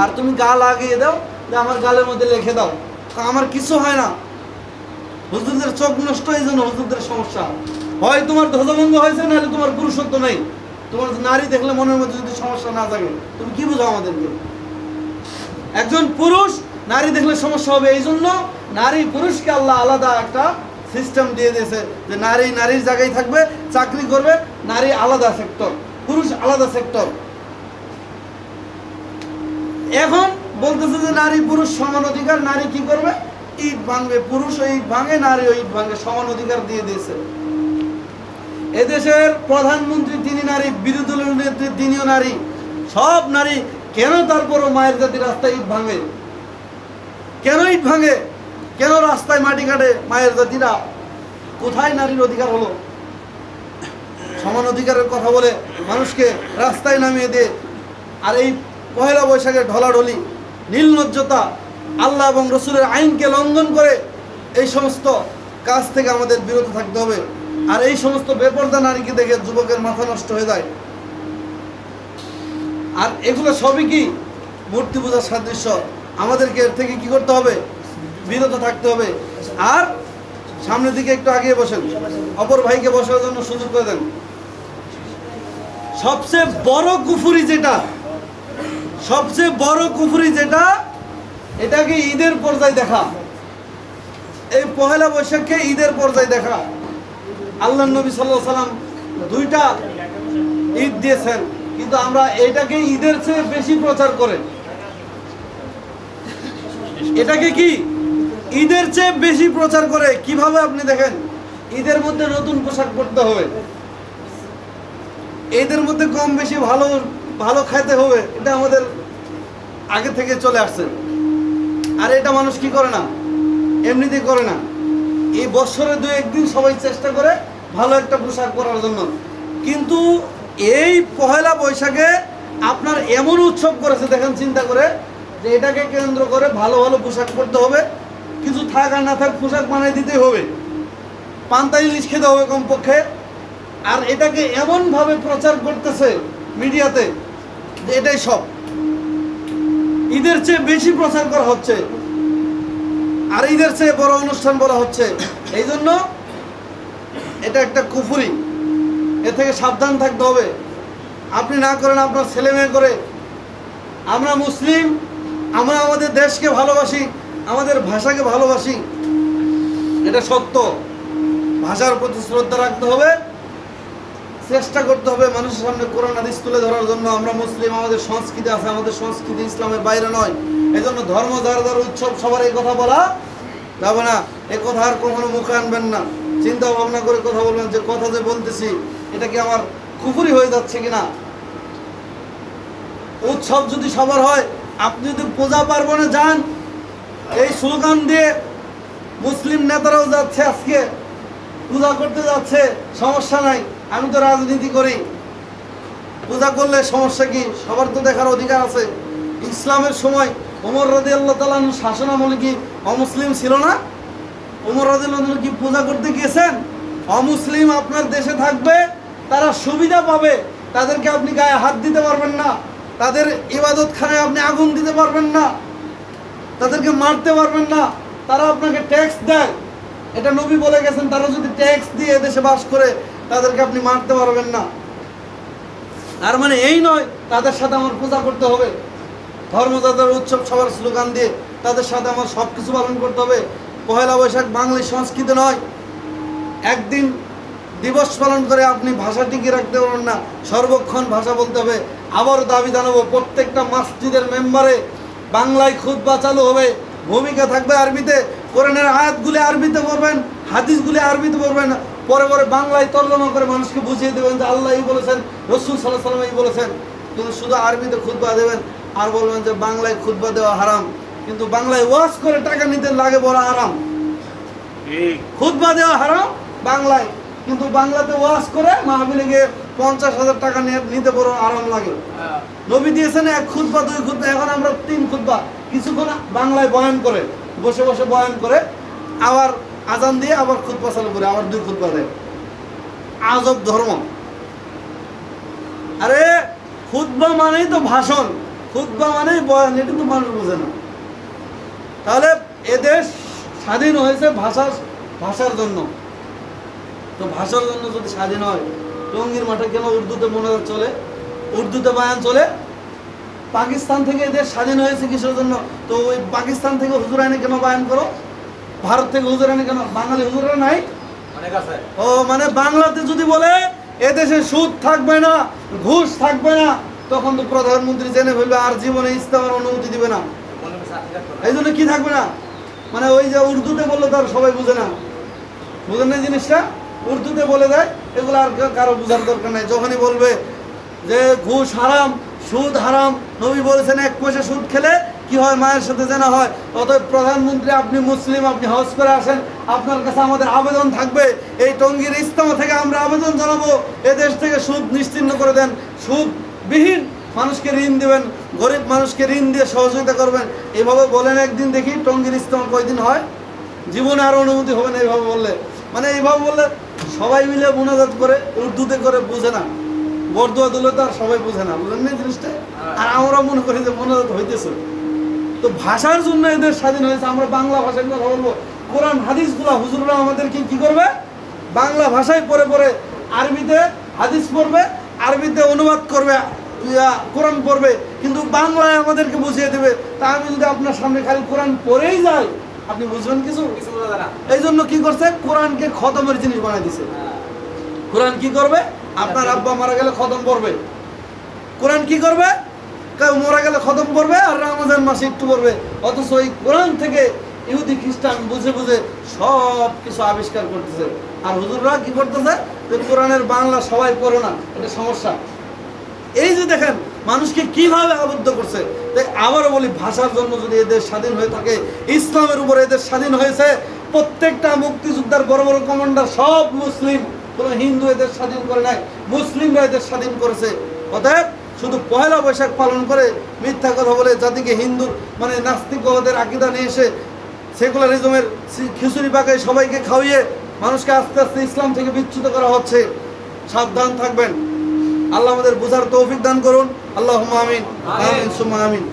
S1: আর তুমি গা লাগিয়ে দাও যে আমার গালের মধ্যে লিখে দাও, আমার কিছু হয় না। হুজুরদের চোখ নষ্ট, এই জন্য হুজুরদের সমস্যা হয়। তোমার ধ্বজভঙ্গ হয়েছে, নাহলে তোমার পুরুষত্ব নেই। তোমার নারী দেখলে মনের মধ্যে যদি সমস্যা না জাগে, তুমি কি বুঝাও আমাদেরকে? একজন পুরুষ নারী দেখলে সমস্যা হবে, এই জন্য নারী পুরুষকে আল্লাহ আলাদা একটা সিস্টেম দিয়ে দিয়েছে যে নারী নারীর জায়গায় থাকবে, চাকরি করবে, নারী আলাদা সেক্টর, পুরুষ আলাদা সেক্টর। এখন বলতেছে যে নারী পুরুষ সমান অধিকার। নারী কি করবে? ইট ভাঙবে, পুরুষ ইট ভাঙে, নারী ইট ভাঙে, সমান অধিকার দিয়ে দিয়েছে। এদেশের প্রধানমন্ত্রী তিনি নারী, বিরোধী দলের নেত্রী তিনিও নারী, সব নারী। কেন তারপরও মায়ের জাতি রাস্তায় ইট ভাঙে? কেন ইট ভাঙে? কেন রাস্তায় মাটি কাটে মায়ের জাতিরা? কোথায় নারীর অধিকার হলো? সমান অধিকারের কথা বলে মানুষকে রাস্তায় নামিয়ে দিয়ে, আর এই পহেলা বৈশাখের ঢলাঢলি নীলনজ্জতা, আল্লাহ এবং রসুলের আইনকে লঙ্ঘন করে এই সমস্ত কাজ থেকে আমাদের বিরত থাকতে হবে। আর এই সমস্ত বেপরদা নারীকে দেখে যুবকের মাথা নষ্ট হয়ে যায়। আর এগুলো সবই কি মূর্তি পূজার সাদৃশ্য। আমাদেরকে এর থেকে কি করতে হবে? বিরত থাকতে হবে। আর সামনের দিকে একটু আগিয়ে বসেন, অপর ভাইকে বসার জন্য সুযোগ করে দেন। সবচেয়ে বড় কুফরি যেটা, সবচেয়ে বড় কুফরি যেটা, এটাকে ঈদের পর্যায়ে দেখা। এই পহেলা বৈশাখকে ঈদের পর্যায়ে দেখা। আল্লাহ নবী সাল্লাল্লাহু আলাইহি সাল্লাম দুইটা ঈদ দিয়েছেন, কিন্তু আমরা এটাকে ঈদের চেয়ে বেশি প্রচার করে, এটাকে কি ঈদের চেয়ে বেশি প্রচার করে। কিভাবে আপনি দেখেন, ঈদের মধ্যে নতুন পোশাক পরতে হবে, ঈদের মধ্যে কম বেশি ভালো ভালো খাইতে হবে, এটা আমাদের আগে থেকে চলে আসছে। আর এটা মানুষ কি করে না, এমনিতেই করে না। এই বছরে দু একদিন সবাই চেষ্টা করে ভালো একটা পোশাক পরার জন্য। কিন্তু এই পহেলা বৈশাখে আপনার এমন উৎসব করেছে, দেখেন চিন্তা করে, যে এটাকে কেন্দ্র করে ভালো ভালো পোশাক পরতে হবে, কিছু থাক আর না থাক পোশাক বানিয়ে দিতেই হবে, পান্তা ইলিশ খেতে হবে কমপক্ষে। আর এটাকে এমনভাবে প্রচার করতেছে মিডিয়াতে যে এটাই সব, ঈদের চেয়ে বেশি প্রচার করা হচ্ছে, আর ঈদের চেয়ে বড় অনুষ্ঠান বলা হচ্ছে। এই জন্য এটা একটা কুফরি, এ থেকে সাবধান থাকতে হবে। আপনি না করেন, আপনার ছেলে মেয়ে করে। আমরা মুসলিম, আমরা আমাদের দেশকে ভালোবাসি, আমাদের ভাষাকে ভালোবাসি, এটা সত্য। ভাষার প্রতি শ্রদ্ধা রাখতে হবে, চেষ্টা করতে হবে মানুষের সামনে কোরআন হাদিস তুলে ধরার জন্য। আমরা মুসলিম, আমাদের সংস্কৃতি আছে, আমাদের সংস্কৃতি ইসলামের বাইরে নয়। এই জন্য ধর্ম যার যার উৎসব, সবার এই কথা বলা যাবে না। এ কথা আর কখনো মুখে আনবেন না। চিন্তা ভাবনা করে কথা বলবেন যে কথা যে বলতেছি এটা কি আমার কুফরি হয়ে যাচ্ছে কিনা। উৎসব যদি সবার হয়, আপনি যদি পূজা পার্বণে যান, এই স্লোগান দিয়ে মুসলিম নেতারাও যাচ্ছে, আজকে পূজা করতে যাচ্ছে, সমস্যা নাই, আমি তো রাজনীতি করি, পূজা করলে সমস্যা কি? সবার তো দেখার অধিকার আছে। ইসলামের সময় ওমর রাদিয়াল্লাহু তাআলা শাসনামলে কি অমুসলিম ছিল না? ওমর রাদিয়াল্লাহু তাআলা কি পূজা করতে গিয়েছেন? অমুসলিম আপনার দেশে থাকবে, তারা সুবিধা পাবে, তাদেরকে আপনি গায়ে হাত দিতে পারবেন না, তাদের ইবাদতখানায় আপনি আগুন দিতে পারবেন না, তাদেরকে মারতে পারবেন না, তারা আপনাকে ট্যাক্স দেয়, এটা নবী বলে গেছেন। তারা যদি ট্যাক্স দিয়ে দেশে বাস করে, তাদেরকে আপনি মারতে পারবেন না। তার মানে এই নয় তাদের সাথে আমার পূজা করতে হবে, ধর্মযাত্রার উৎসব সবার স্লোগান দিয়ে তাদের সাথে আমার সব কিছু পালন করতে হবে। পহেলা বৈশাখ বাঙালি সংস্কৃতি নয়। একদিন দিবস পালন করে আপনি ভাষা টিকিয়ে রাখতে পারবেন না, সর্বক্ষণ ভাষা বলতে হবে। আবারও দাবি জানাবো, প্রত্যেকটা মসজিদের মেম্বারে বাংলায় খুতবা চালু হবে, ভূমিকা থাকবে আরবিতে, কোরআনের আয়াতগুলি আরবিতে পড়বেন, হাদিসগুলি আরবিতে পড়বেন, পরে পরে বাংলায় তর্জমা করে মানুষকে বুঝিয়ে দেবেন যে আল্লাহ এই বলেছেন, রসুল সাল্লাল্লাহু আলাইহি ওয়াসাল্লাম এই বলেছেন। কিন্তু শুধু আরবিতে খুতবা দেবেন আর বলবেন যে বাংলায় খুতবা দেওয়া হারাম, কিন্তু বাংলায় ওয়াজ করে টাকা নিতে লাগে বড় আরাম। খুতবা দেওয়া হারাম বাংলায়, কিন্তু বাংলাতে ওয়াজ করে মাহফিলে গিয়ে 50,000 টাকা নিতে বড় আরাম লাগে। নবী দিয়েছেন 1 খুতবা 2 খুতবা, এখন আমরা 3 খুতবা, কিছুক্ষণ বাংলায় বয়ান করে বসে বসে বয়ান করে আবার আজান দিয়ে আবার খুতবা চালু করে আবার 2 খুতবা দেয়। আজব ধর্ম। আরে খুতবা মানেই তো ভাষণ, খুতবা মানেই বয়ান, এটা তো মানুষ বোঝে না। তাহলে এদেশ স্বাধীন হয়েছে ভাষার জন্য, তো ভাষার জন্য যদি স্বাধীন হয়, টঙ্গীর মাঠে কেন উর্দুতে মোনাজাত চলে, উর্দুতে বয়ান চলে? পাকিস্তান থেকে এদেশ স্বাধীন হয়েছে কিসের জন্য? তো ওই পাকিস্তান থেকে হুজুর আইনে কেন বয়ান করো? ভারত থেকে হুজুর আইনে কেন? বাঙালি হুজুরা নাই? ও মানে বাংলাতে যদি বলে এদেশে সুদ থাকবে না, ঘুষ থাকবে না, তখন তো প্রধানমন্ত্রী জেনে ফেলবে, আর জীবনে ইসলামের অনুমতি দিবে না। এই জন্য কি থাকবে না, মানে ওই যে উর্দুতে বললে তার সবাই বুঝে না, বুঝেন না জিনিসটা, উর্দুতে বলে দেয়, এগুলো আর কারো বোঝার দরকার নাই। যখনই বলবে যে ঘুষ হারাম, সুদ হারাম, নবী বলেছেন 1 পয়সা সুদ খেলে কি হয়, মায়ের সাথে জানা হয়। অতএব প্রধানমন্ত্রী, আপনি মুসলিম, আপনি হজ করে আসেন, আপনার কাছে আমাদের আবেদন থাকবে, এই টঙ্গীর ইজতেমা থেকে আমরা আবেদন জানাবো, এদেশ থেকে সুদ নিশ্চিহ্ন করে দেন, সুদবিহীন মানুষকে ঋণ দেবেন, গরিব মানুষকে ঋণ দিয়ে সহযোগিতা করবেন। এইভাবে বলেন একদিন, দেখি টঙ্গীর ইজতেমা কয়দিন হয়, জীবনে আর অনুমতি হবে না এইভাবে বললে। মানে এইভাবে বললে সবাই মিলে মোনাজাত করে, উর্দুতে করে, বুঝে না, বরদোয়া দিলে তো আর সবাই বুঝে না, বুঝলেন না জিনিসটা। আর আমরা মনে করি যে মোনাজাত হইতেছে। তো ভাষার জন্য এদের স্বাধীন হয়েছে, আমরা বাংলা ভাষায় কথা বলবো। কোরআন হাদিসগুলা হুজুররা আমাদেরকে কি করবে, বাংলা ভাষায় পড়ে পড়ে আরবিতে হাদিস পড়বে, আরবিতে অনুবাদ করবে, কোরআন পড়বে, কিন্তু বাংলায় আমাদেরকে বুঝিয়ে দেবে। তা আমি যদি আপনার সামনে খালি কোরআন পড়েই যাই, আপনি বুঝবেন কিছু? এই জন্য কি করছে, কোরআনকে খতমের জিনিস বানাই দিছে। কোরআন কি করবে, আপনার আব্বা মারা গেলে খতম পড়বে, কোরআন কি করবে, কেউ মারা গেলে খতম পড়বে, আর রমজান মাসে একটু পড়বে। অথচ ওই কোরআন থেকে ইহুদি খ্রিস্টান বুঝে বুঝে সব কিছু আবিষ্কার করতেছে। আর হুজুররা কি করতেছে, যে কোরআনের বাংলা সবাই পড়ে না, এটা সমস্যা। এই যে দেখেন মানুষকে কিভাবে আবদ্ধ করছে। তাই আবারও বলি, ভাষার জন্য যদি এদের স্বাধীন হয়ে থাকে, ইসলামের উপরে এদের স্বাধীন হয়েছে, প্রত্যেকটা মুক্তিযোদ্ধার বড় বড় কমান্ডার সব মুসলিম, কোনো হিন্দু এদের স্বাধীন করে নাই, মুসলিমরা এদের স্বাধীন করেছে। অতএব শুধু পহেলা বৈশাখ পালন করে মিথ্যা কথা বলে জাতিকে হিন্দুর মানে নাস্তিকদের আকীদা নিয়ে এসে সেকুলারিজমের খিচুড়ি পাকায় সবাইকে খাওয়িয়ে মানুষকে আস্তে আস্তে ইসলাম থেকে বিচ্যুত করা হচ্ছে। সাবধান থাকবেন। আল্লাহ আমাদের বুঝার তৌফিক দান করুন। আল্লাহুম্মা আমিন, আমিন সুম্মা আমিন।